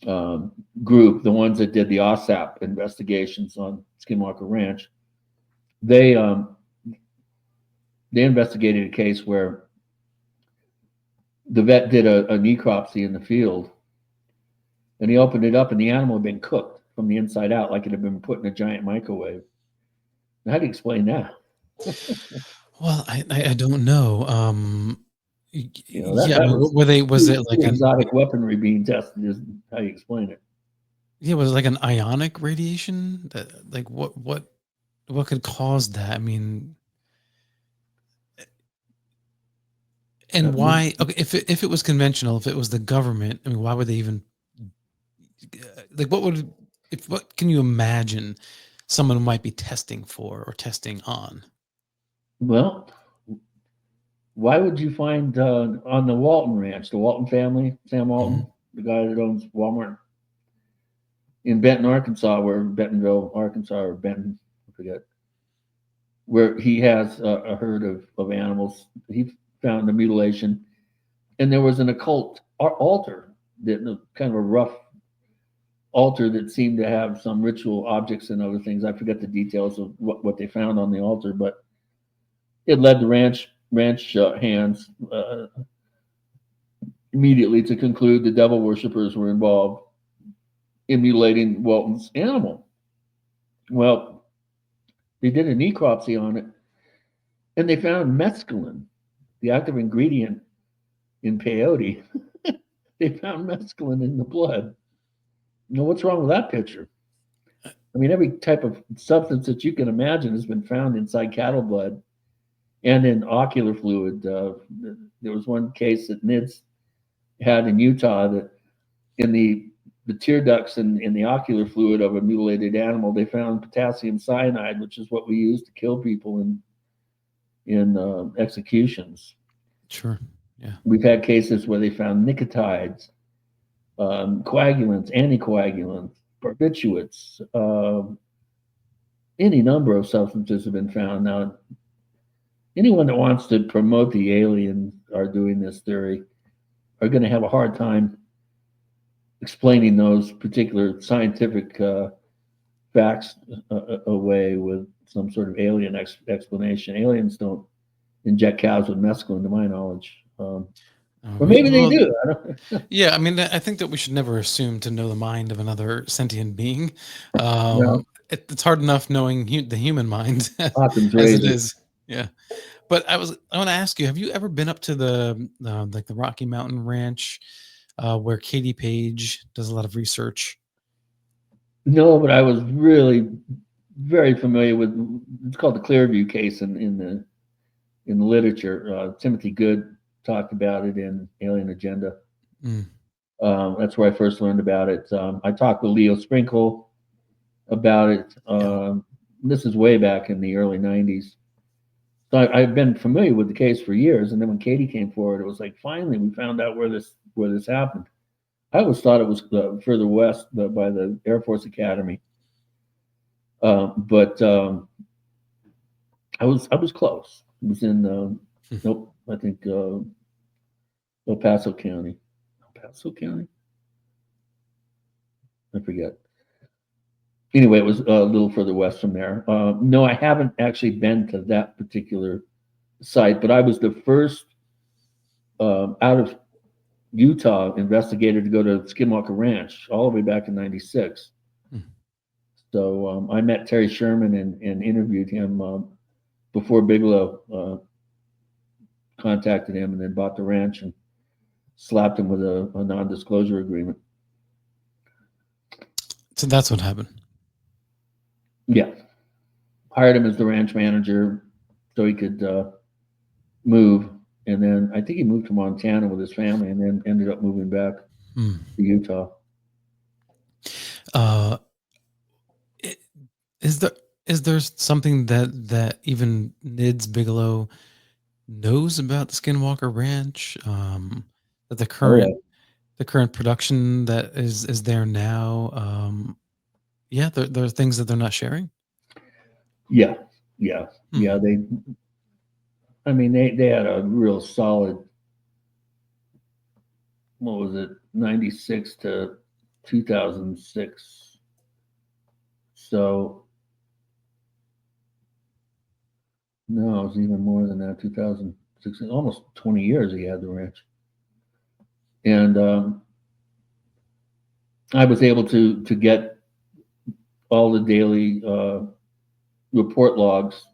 Speaker 2: um, group, the ones that did the OSAP investigations on Skinwalker Ranch, they they investigated a case where the vet did a necropsy in the field, and he opened it up, and the animal had been cooked from the inside out, like it had been put in a giant microwave. Now, how do you explain that?
Speaker 1: Well, I don't know.
Speaker 2: That
Speaker 1: Yeah, I
Speaker 2: that
Speaker 1: mean,
Speaker 2: was
Speaker 1: were they? Was it
Speaker 2: too
Speaker 1: like an?
Speaker 2: exotic weaponry being tested. Is how you explain it.
Speaker 1: Yeah, was it like an ionic radiation? That like what could cause that? I mean,
Speaker 2: Uh,
Speaker 1: and why? Okay, if it was conventional, if it was the government, I mean, why would they even like? What would if what can you imagine someone might be testing for or testing on?
Speaker 2: Well, why would you find on the Walton Ranch, the Walton family, Sam
Speaker 1: Hmm.
Speaker 2: Walton, the guy that owns Walmart in Benton, Arkansas, where Bentonville, Arkansas, or Benton, I forget, where he has a herd of animals. He found a mutilation, and there was an occult altar, that kind of a rough altar that seemed to have some ritual objects and other things. I forget the details of what they found on the altar, but it led the ranch hands immediately to conclude the devil worshippers were involved in mutilating Walton's animal. Well, they did a necropsy on it, and they found mescaline, the active ingredient in peyote. They found mescaline in the blood. Now, what's wrong with that picture? I mean, every type of substance that you can imagine has been found inside cattle blood and in ocular fluid. There was one case that NIDS had in Utah that in the tear ducts and in the ocular fluid of a mutilated animal, they found potassium cyanide, which is what we use to kill people in executions.
Speaker 1: Sure. Yeah.
Speaker 2: We've had cases where they found nicotides, coagulants, anticoagulants, barbiturates, any number of substances have been found. Now, anyone that wants to promote the aliens are doing this theory are going to have a hard time explaining those particular scientific facts away with some sort of alien explanation. Aliens don't inject cows with mescaline, to my knowledge. Or maybe they
Speaker 1: Well,
Speaker 2: do. I don't.
Speaker 1: yeah, I mean, I think that we should never assume to know the mind of another sentient being.
Speaker 2: Well,
Speaker 1: It's hard enough knowing the human mind
Speaker 2: Occam's
Speaker 1: as it
Speaker 2: razor.
Speaker 1: is. Yeah, but I want to ask you: have you ever been up to the like the Rocky Mountain Ranch, where Katie Page does a lot of research?
Speaker 2: No, but I was really very familiar with. It's called the Clearview case in the literature. Timothy Good talked about it in Alien Agenda.
Speaker 1: Mm,
Speaker 2: That's where I first learned about it. I talked with Leo Sprinkle about it.
Speaker 1: yeah.
Speaker 2: This is way back in the early '90s. So I've been familiar with the case for years, and then when Katie came forward, it was like finally we found out where this happened. I always thought it was further west, by the Air Force Academy, but I was close. It was in nope, I think El Paso County. El Paso County, I forget. anyway, it was a little further west from there. No, I haven't actually been to that particular site, but I was the first out of Utah investigator to go to Skinwalker Ranch all the way back in '96.
Speaker 1: Hmm.
Speaker 2: So I met Terry Sherman and interviewed him before Bigelow contacted him, and then bought the ranch and slapped him with a non-disclosure agreement.
Speaker 1: So that's what happened.
Speaker 2: Yeah, hired him as the ranch manager so he could move, and then I think he moved to Montana with his family, and then ended up moving back
Speaker 1: Hmm.
Speaker 2: to Utah.
Speaker 1: Uh, i- is there something that even NIDS Bigelow knows about the Skinwalker Ranch? That
Speaker 2: Oh yeah,
Speaker 1: the current production that is there now. Yeah, there are things that they're not sharing.
Speaker 2: yeah, yeah,
Speaker 1: Hmm.
Speaker 2: yeah. I mean, they had a real solid. What was it? '96 to 2006. So no, it was even more than that. 2006, almost 20 years he had the ranch, and I was able to get all the daily report logs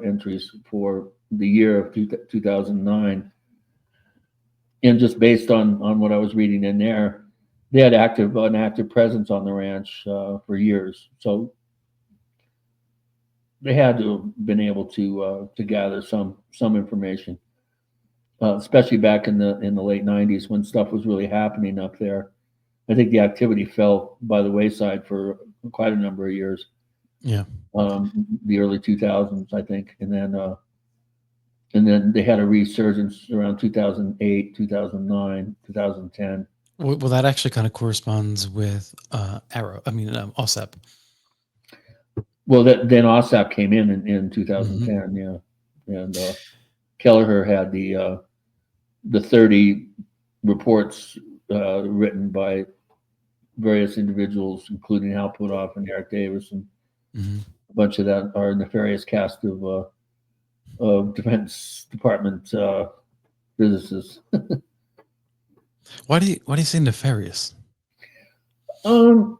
Speaker 2: entries for the year of 2009, and just based on what I was reading in there, they had an active presence on the ranch for years. So they had to have been able to gather some information, especially back in the late '90s when stuff was really happening up there. I think the activity fell by the wayside for quite a number of years.
Speaker 1: Yeah.
Speaker 2: The early 2000s, I think, and then they had a resurgence around 2008, 2009, 2010.
Speaker 1: Well, that actually kind of corresponds with Arrow. I mean, OSEP.
Speaker 2: Well, then OSAP came in
Speaker 1: Hmm.
Speaker 2: 2010, yeah, and Kelleher had the 30 reports written by various individuals, including Hal Puthoff and Eric Davis, and
Speaker 1: Hmm.
Speaker 2: a bunch of that are nefarious cast of Defense Department physicists.
Speaker 1: Why do you say nefarious?
Speaker 2: Um,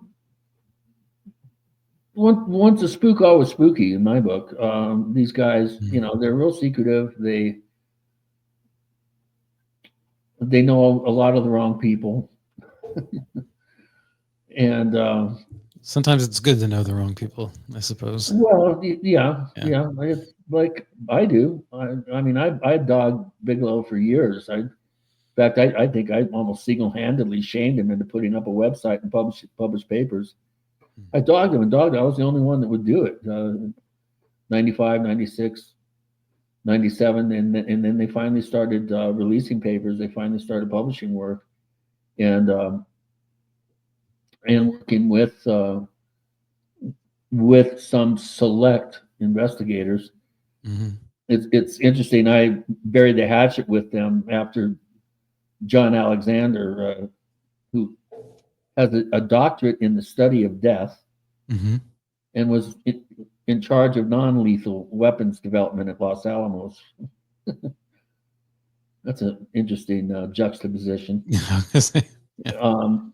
Speaker 2: once a spook, always spooky in my book. These guys,
Speaker 1: Mhm.
Speaker 2: they're real secretive. They know a lot of the wrong people, and
Speaker 1: Sometimes it's good to know the wrong people, I suppose.
Speaker 2: well, yeah,
Speaker 1: Yeah.
Speaker 2: yeah. It's like I do. I mean, I dogged Bigelow for years. In fact, I think I almost single-handedly shamed him into putting up a website and publish papers. I dogged him and dogged him. I was the only one that would do it. 95, 96, 97, and then they finally started releasing papers. They finally started publishing work, and working with some select investigators.
Speaker 1: Hmm.
Speaker 2: It's interesting. I buried the hatchet with them after John Alexander, who has a doctorate in the study of death
Speaker 1: Hmm.
Speaker 2: and was in charge of non-lethal weapons development at Los Alamos. That's an interesting juxtaposition.
Speaker 1: Yeah.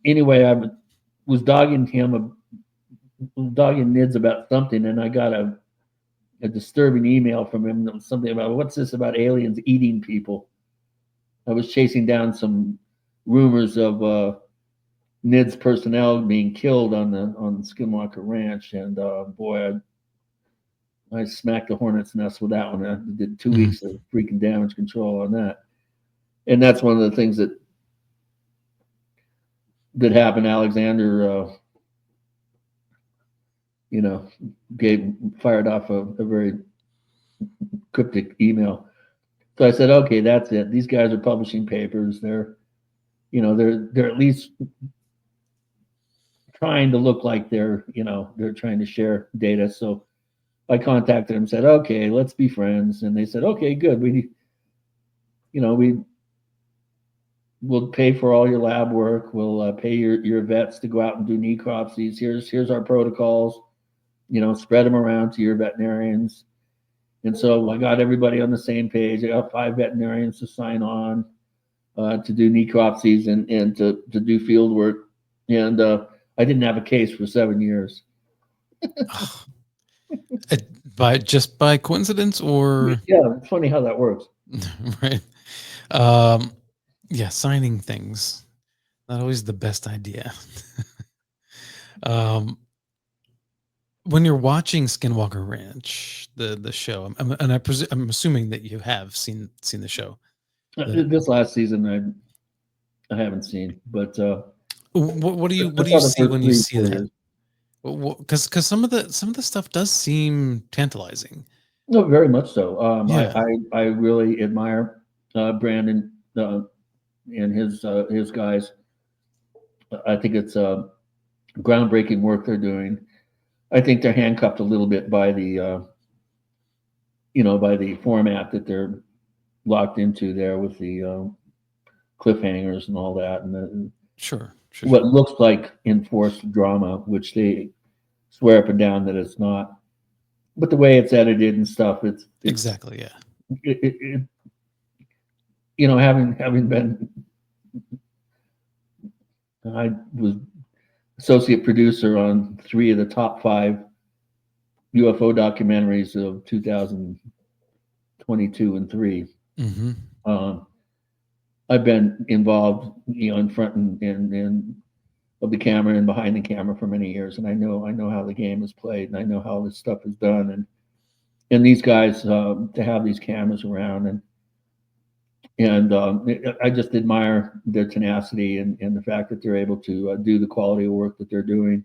Speaker 2: Anyway, I was dogging Nids about something, and I got a disturbing email from him that was something about what's this about aliens eating people. I was chasing down some rumors of Nid's personnel being killed on the Skinwalker Ranch, and boy, I smacked the hornet's nest with that one. I did 2 weeks
Speaker 1: Hmm.
Speaker 2: of freaking damage control on that, and that's one of the things that happened. Alexander, you know, fired off a very cryptic email. So I said, okay, that's it. These guys are publishing papers. They're at least trying to look like they're trying to share data. So I contacted them, said, okay, let's be friends. And they said, okay, good. We will pay for all your lab work. We'll pay your vets to go out and do necropsies. Here's our protocols. spread them around to your veterinarians. And so I got everybody on the same page. I got 5 veterinarians to sign on to do necropsies and to do field work. And I didn't have a case for 7 years.
Speaker 1: By coincidence or
Speaker 2: Yeah, it's funny how that works.
Speaker 1: right? Yeah, signing things not always the best idea. um, when you're watching Skinwalker Ranch, the show, I'm assuming that you have seen the show.
Speaker 2: This last season, I haven't seen, but
Speaker 1: What do you
Speaker 2: the
Speaker 1: see
Speaker 2: first
Speaker 1: when you
Speaker 2: three,
Speaker 1: see
Speaker 2: 4
Speaker 1: that?
Speaker 2: years.
Speaker 1: Because some of the stuff does seem tantalizing.
Speaker 2: No, very much so.
Speaker 1: Yeah,
Speaker 2: I really admire Brandon and his guys. I think it's groundbreaking work they're doing. I think they're handcuffed a little bit by by the format that they're locked into there with the cliffhangers and all that, and
Speaker 1: sure.
Speaker 2: what looks like enforced drama, which they swear up and down that it's not. But the way it's edited and stuff, it's
Speaker 1: Exactly. Yeah.
Speaker 2: it, having been, I was associate producer on 3 of the top 5 UFO documentaries of 2022 and 3.
Speaker 1: Mm-hmm.
Speaker 2: I've been involved, in front and of the camera and behind the camera for many years, and I know how the game is played, and I know how this stuff is done, and these guys to have these cameras around, and I just admire their tenacity and the fact that they're able to do the quality of work that they're doing.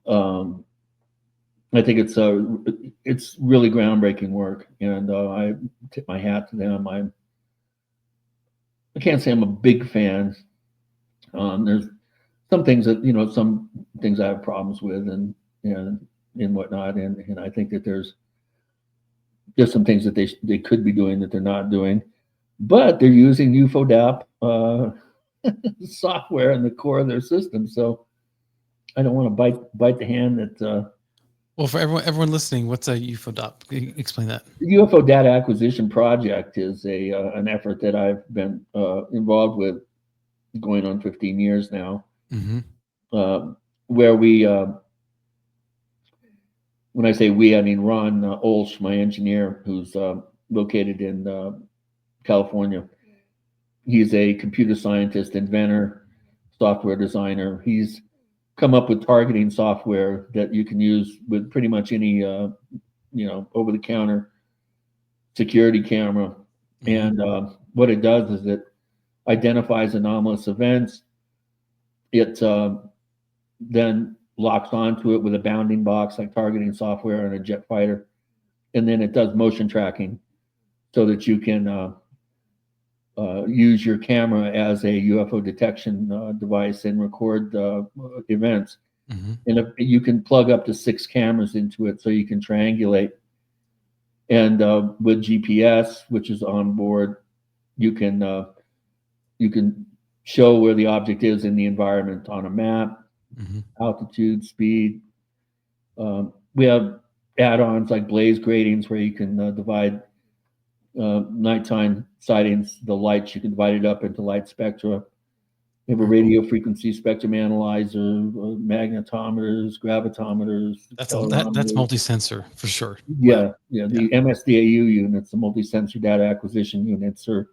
Speaker 2: I think it's really groundbreaking work, and I tip my hat to them. I can't say I'm a big fan. There's some things I have problems with, and whatnot, and I think that there's some things that they could be doing that they're not doing, but they're using UFODAP software in the core of their system. So I don't want to bite the hand that.
Speaker 1: Well, for everyone listening, what's a UFODOP? Explain that.
Speaker 2: The UFO Data Acquisition Project is an effort that I've been involved with going on 15 years now, where we, when I say we, I mean Ron Olsch, my engineer, who's located in California. He's a computer scientist, inventor, software designer. He's come up with targeting software that you can use with pretty much any, over-the-counter security camera. And what it does is it identifies anomalous events. It then locks onto it with a bounding box like targeting software on a jet fighter. And then it does motion tracking so that you can use your camera as a UFO detection device and record events. And if you can plug up to 6 cameras into it so you can triangulate. And with GPS, which is on board, you can show where the object is in the environment on a map, altitude, speed. We have add-ons like blaze gratings where you can divide nighttime sightings, the lights, you can divide it up into light spectra. We have a radio frequency spectrum analyzer, magnetometers, gravitometers.
Speaker 1: That's multi-sensor for sure.
Speaker 2: Yeah, yeah. The MSDAU units, the multi-sensor data acquisition units, are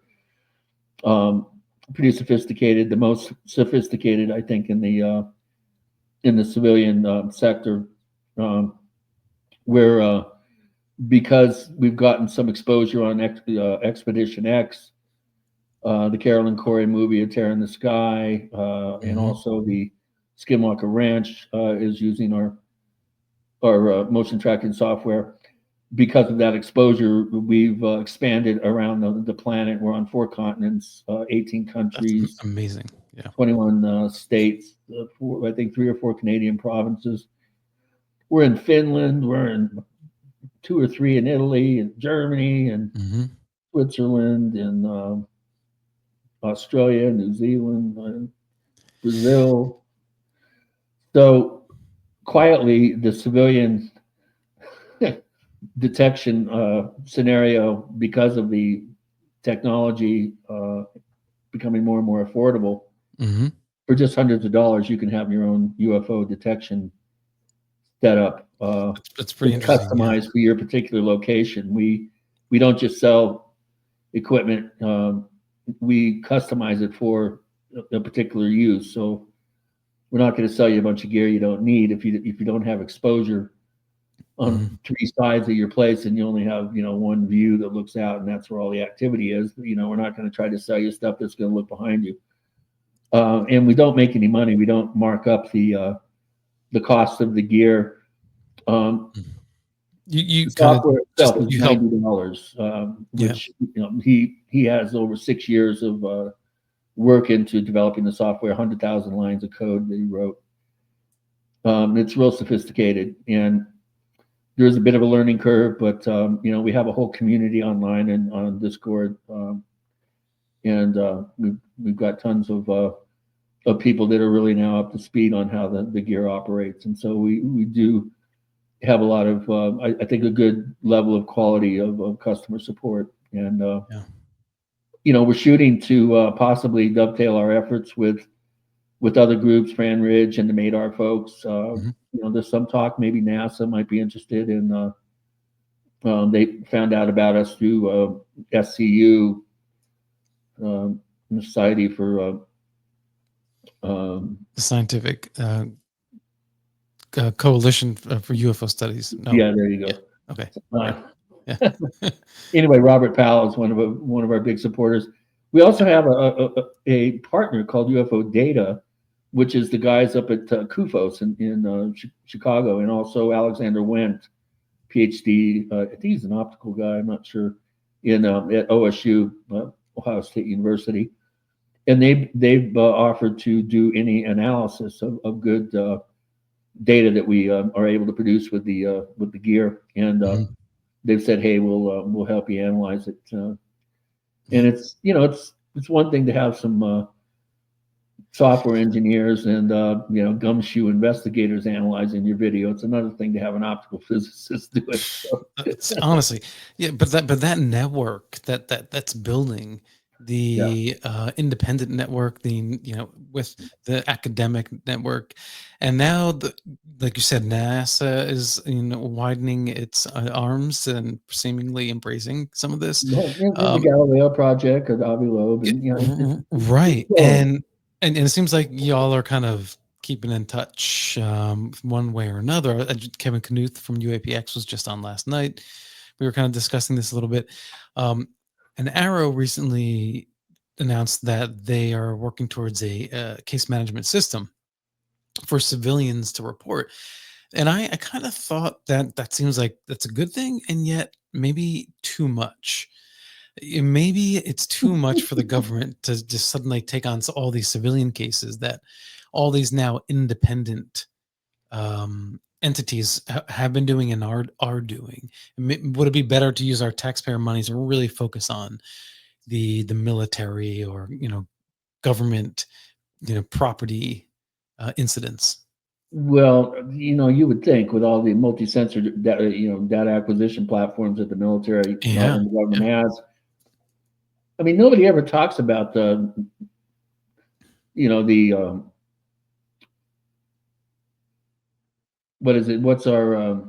Speaker 2: pretty sophisticated. The most sophisticated, I think, in the civilian sector, where because we've gotten some exposure on Expedition X, the Carolyn Corey movie A Tear in the Sky, and also the Skinwalker Ranch is using our motion tracking software. Because of that exposure, we've expanded around the planet. We're on 4 continents, 18 countries.
Speaker 1: That's amazing. Yeah.
Speaker 2: 21 states, I think 3 or 4 Canadian provinces. We're in Finland. We're in 2 or 3 in Italy and Germany and Switzerland and Australia, New Zealand, Brazil. So quietly, the civilian detection scenario, because of the technology becoming more and more affordable,
Speaker 1: Mm-hmm.
Speaker 2: for just hundreds of dollars, you can have your own UFO detection set up.
Speaker 1: That's pretty
Speaker 2: It's
Speaker 1: interesting. Yeah.
Speaker 2: customized for your particular location. We don't just sell equipment. We customize it for a particular use. So we're not going to sell you a bunch of gear you don't need if you don't have exposure on three sides of your place and you only have one view that looks out and that's where all the activity is. We're not going to try to sell you stuff that's going to look behind you. And we don't make any money. We don't mark up the cost of the gear.
Speaker 1: You
Speaker 2: The
Speaker 1: kind of
Speaker 2: software
Speaker 1: just
Speaker 2: itself is
Speaker 1: you help.
Speaker 2: $90,
Speaker 1: Yeah.
Speaker 2: which he has over 6 years of work into developing the software, 100,000 lines of code that he wrote. It's real sophisticated, and there's a bit of a learning curve, but we have a whole community online and on Discord, and we've got tons of people that are really now up to speed on how the gear operates, and so we do have a lot of I think a good level of quality of customer support, and we're shooting to possibly dovetail our efforts with other groups, Fran Ridge and the Madar folks. There's some talk maybe NASA might be interested in. They found out about us through SCU, the Society for
Speaker 1: the Scientific Coalition for UFO Studies. No.
Speaker 2: Yeah, there you go.
Speaker 1: Yeah. Okay. Right.
Speaker 2: Yeah. Anyway, Robert Powell is one of our big supporters. We also have a partner called UFO Data, which is the guys up at CUFOS in Chicago, and also Alexander Wendt, PhD. I think he's an optical guy. I'm not sure. At OSU, Ohio State University, and they've offered to do any analysis of good data that we are able to produce with the gear, and they've said, "Hey, we'll help you analyze it." And it's one thing to have some software engineers and gumshoe investigators analyzing your video. It's another thing to have an optical physicist do it. So.
Speaker 1: It's honestly, yeah, but that network that's building the independent network, with the academic network, and now like you said, NASA is widening its arms and seemingly embracing some of this.
Speaker 2: The Galileo project of Avi Loeb, and
Speaker 1: right, and it seems like y'all are kind of keeping in touch one way or another. Kevin Knuth from UAPX was just on last night. We were kind of discussing this a little bit. And Arrow recently announced that they are working towards a case management system for civilians to report. And I kind of thought that seems like that's a good thing, and yet maybe too much. Maybe it's too much for the government to just suddenly take on all these civilian cases that all these now independent entities have been doing and are doing. Would it be better to use our taxpayer monies and really focus on the military or government property incidents?
Speaker 2: Well, you would think with all the multi-sensor data acquisition platforms that the military and the government has. I mean, nobody ever talks about the what is it? What's our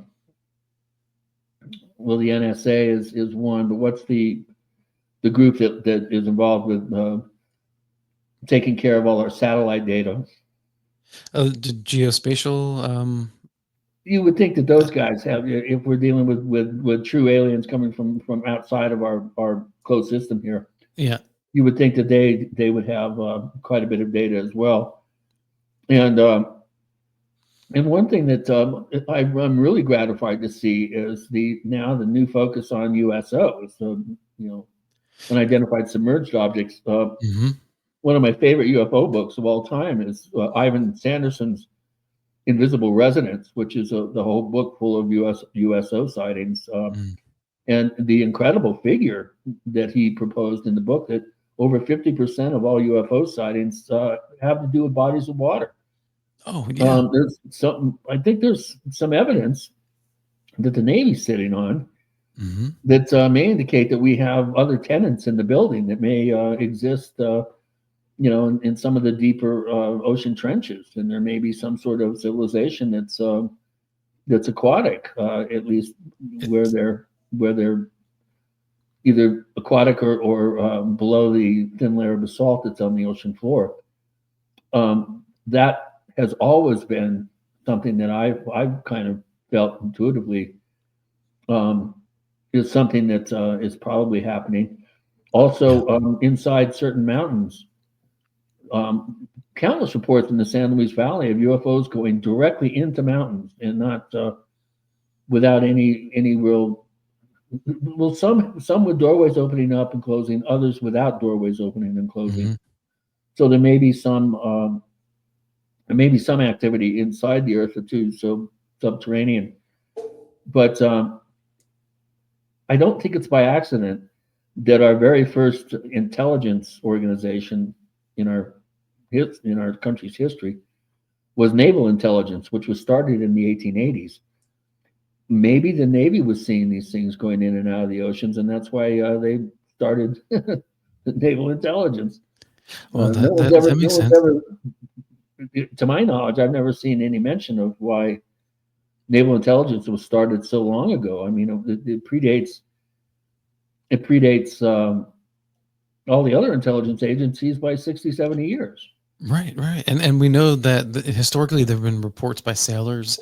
Speaker 2: well, the NSA is one, but what's the group that is involved with taking care of all our satellite data?
Speaker 1: Geospatial.
Speaker 2: You would think that those guys have, if we're dealing with true aliens coming from outside of our closed system here.
Speaker 1: Yeah.
Speaker 2: You would think that they would have quite a bit of data as well. And one thing that I'm really gratified to see is the new focus on USOs, so unidentified submerged objects. One of my favorite UFO books of all time is Ivan Sanderson's Invisible Resonance, which is the whole book full of USO sightings, and the incredible figure that he proposed in the book that over 50% of all UFO sightings have to do with bodies of water.
Speaker 1: Oh, yeah.
Speaker 2: I think there's some evidence that the Navy's sitting on
Speaker 1: Hmm.
Speaker 2: that may indicate that we have other tenants in the building that may exist, in some of the deeper ocean trenches, and there may be some sort of civilization that's aquatic, at least where they're either aquatic or below the thin layer of basalt that's on the ocean floor. That has always been something that I've kind of felt intuitively um, is something that is probably happening.
Speaker 1: Yeah.
Speaker 2: Also, inside certain mountains, countless reports in the San Luis Valley of UFOs going directly into mountains and not without any real. Well, some with doorways opening up and closing, others without doorways opening and closing.
Speaker 1: Hmm.
Speaker 2: So there may be some activity inside the Earth too, so subterranean. But I don't think it's by accident that our very first intelligence organization in our country's history was naval intelligence, which was started in the 1880s. Maybe the Navy was seeing these things going in and out of the oceans, and that's why they started naval intelligence.
Speaker 1: Well,
Speaker 2: No
Speaker 1: that
Speaker 2: one's
Speaker 1: that
Speaker 2: ever,
Speaker 1: that
Speaker 2: no
Speaker 1: makes
Speaker 2: one's
Speaker 1: sense.
Speaker 2: ever, to my knowledge, I've never seen any mention of why naval intelligence was started so long ago. I mean, it predates all the other intelligence agencies by 60, 70 years.
Speaker 1: Right, right, and we know that historically there have been reports by sailors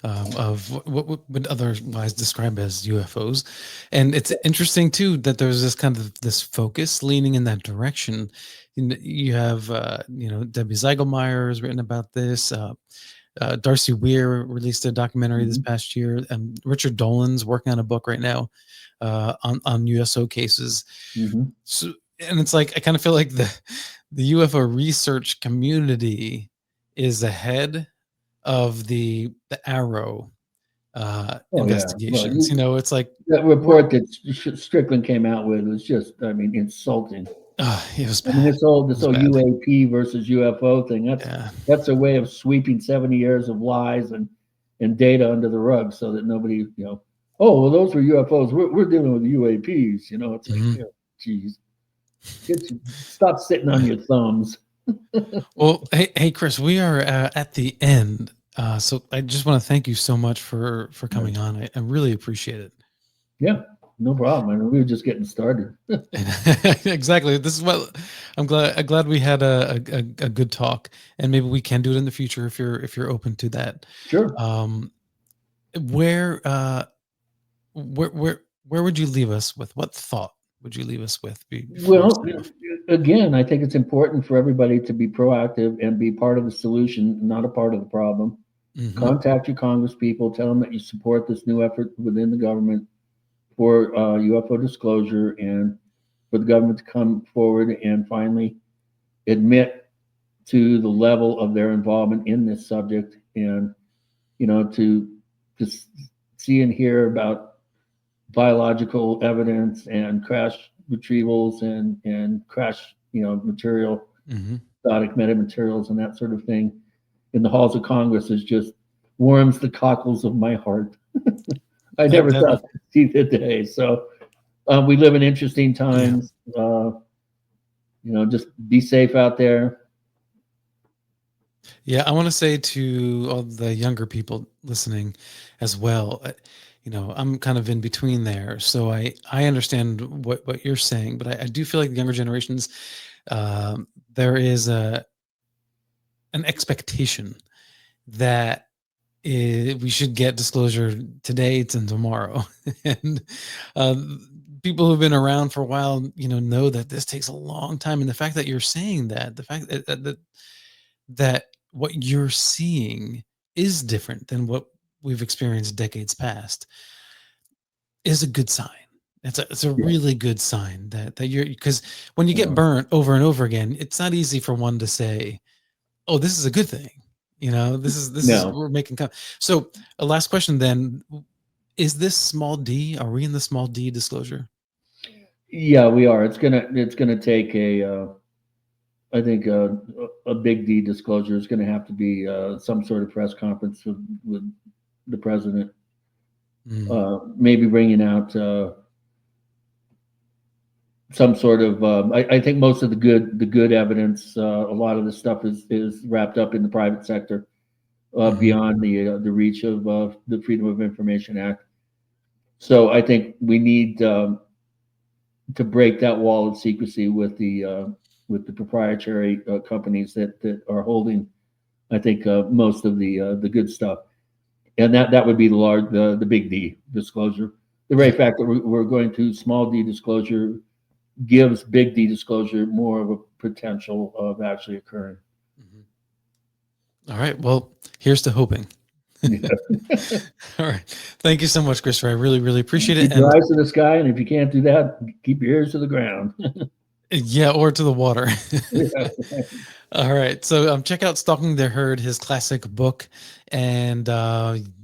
Speaker 1: of what would otherwise describe as UFOs, and it's interesting too that there's this kind of this focus leaning in that direction. You have Debbie Zeigelmeyer has written about this. Darcy Weir released a documentary this
Speaker 2: Mhm.
Speaker 1: past year, and Richard Dolan's working on a book right now on USO cases.
Speaker 2: Mhm.
Speaker 1: So, and it's like I kind of feel like the UFO research community is ahead of the Arrow
Speaker 2: Oh yeah. Well,
Speaker 1: investigations. It's like
Speaker 2: that
Speaker 1: we're
Speaker 2: report that Strickland came out with was just, I mean, insulting.
Speaker 1: it was
Speaker 2: I mean,
Speaker 1: bad. It
Speaker 2: this
Speaker 1: was
Speaker 2: whole
Speaker 1: bad.
Speaker 2: UAP versus UFO thing.
Speaker 1: Yeah.
Speaker 2: That's a way of sweeping 70 years of lies and data under the rug so that nobody, oh well, those were UFOs. We're dealing with UAPs. It's like,
Speaker 1: Mhm.
Speaker 2: yeah, geez, stop sitting on your thumbs.
Speaker 1: Well, hey, Chris, we are at the end. So I just want to thank you so much for
Speaker 2: Right.
Speaker 1: coming on. I really appreciate it.
Speaker 2: Yeah, no problem. I mean, we were just getting started.
Speaker 1: Exactly. This is what I'm glad we had a good talk, and maybe we can do it in the future if you're open to that.
Speaker 2: Sure.
Speaker 1: Um, where where would you leave us with? What thought would you leave us with before we
Speaker 2: Well,
Speaker 1: sign off?
Speaker 2: again, I think it's important for everybody to be proactive and be part of the solution, not a part of the problem.
Speaker 1: Hmm.
Speaker 2: Contact your Congress people, tell them that you support this new effort within the government for UFO disclosure and for the government to come forward and finally admit to the level of their involvement in this subject and to see and hear about biological evidence and crash retrievals and crash material,
Speaker 1: Hmm.
Speaker 2: exotic metamaterials and that sort of thing in the halls of Congress is just warms the cockles of my heart. I
Speaker 1: That
Speaker 2: never
Speaker 1: that
Speaker 2: thought to see the day. So we live in interesting
Speaker 1: yeah.
Speaker 2: times. Just be safe out there.
Speaker 1: Yeah, I want to say to all the younger people listening as well, I'm kind of in between there. So I understand what you're saying, but I do feel like the younger generations, there is an expectation that we should get disclosure today and tomorrow. And uh, people who've been around for a while, know that this takes a long time. And the fact that you're saying that, the fact that what you're seeing is different than what we've experienced decades past is a good sign. It's a
Speaker 2: Yeah.
Speaker 1: really good sign that you're, because when you get
Speaker 2: Well,
Speaker 1: burnt over and over again, it's not easy for one to say, "Oh, this is a good thing." This is
Speaker 2: no.
Speaker 1: we're making. So, a last question then: is this small d? Are we in the small d disclosure?
Speaker 2: Yeah, we are. It's gonna take I think a big D disclosure is going to have to be some sort of press conference with the president, maybe bringing out some sort of. I think most of the good evidence, a lot of the stuff is wrapped up in the private sector, beyond the reach of the Freedom of Information Act. So I think we need to break that wall of secrecy with the proprietary companies that are holding, I think, most of the good stuff, and that would be the big D disclosure. The very fact that we're going to small D disclosure gives big D disclosure more of a potential of actually occurring.
Speaker 1: All right. Well, here's to hoping.
Speaker 2: Yeah.
Speaker 1: All right. Thank you so much, Christopher. I really, really appreciate it.
Speaker 2: Keep your eyes to the sky, and if you can't do that, keep your ears to the ground.
Speaker 1: Yeah, or to the water.
Speaker 2: Yeah.
Speaker 1: All right. So check out Stalking the Herd, his classic book. And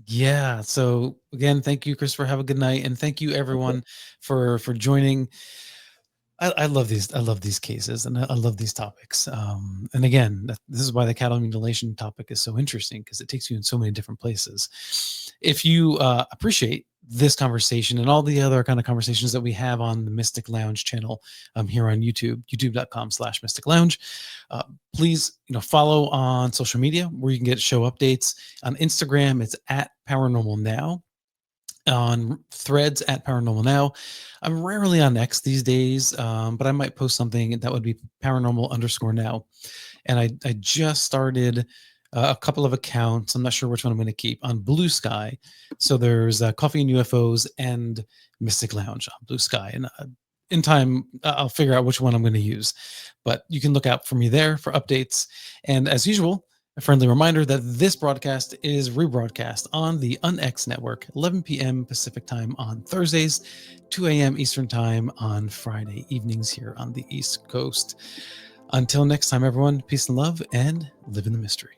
Speaker 1: yeah, so again, thank you, Christopher. Have a good night. And thank you everyone for joining. I love these. I love these cases, and I love these topics. And again, this is why the cattle mutilation topic is so interesting, because it takes you in so many different places. If you appreciate this conversation and all the other kind of conversations that we have on the Mystic Lounge channel here on YouTube, youtube.com/Mystic Lounge, please follow on social media where you can get show updates. On Instagram, it's at Paranormal Now. On Threads at Paranormal Now. I'm rarely on X these days, but I might post something that would be Paranormal_Now. And I just started a couple of accounts. I'm not sure which one I'm going to keep on Blue Sky. So there's Coffee and UFOs and Mystic Lounge on Blue Sky. And in time, I'll figure out which one I'm going to use. But you can look out for me there for updates. And as usual, a friendly reminder that this broadcast is rebroadcast on the UnX network, 11 p.m. Pacific time on Thursdays, 2 a.m. Eastern time on Friday evenings here on the East Coast. Until next time, everyone, peace and love, and live in the mystery.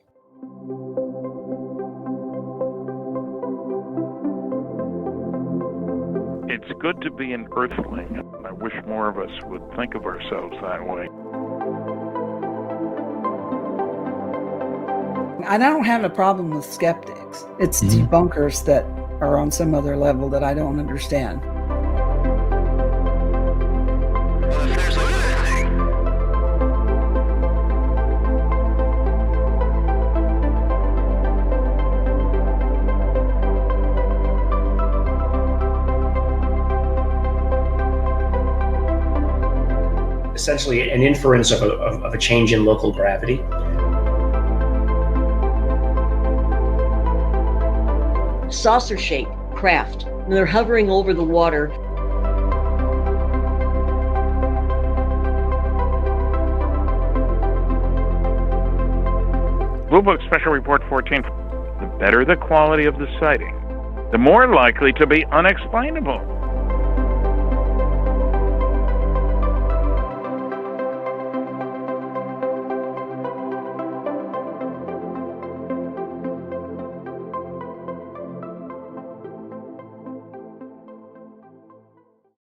Speaker 3: It's good to be an earthling. I wish more of us would think of ourselves that way.
Speaker 4: And I don't have a problem with skeptics. It's debunkers that are on some other level that I don't understand.
Speaker 5: Well, if there's anything.
Speaker 6: Essentially, an inference of a change in local gravity.
Speaker 7: Saucer-shaped craft, and they're hovering over the water.
Speaker 3: Blue Book Special Report 14. The better the quality of the sighting, the more likely to be unexplainable.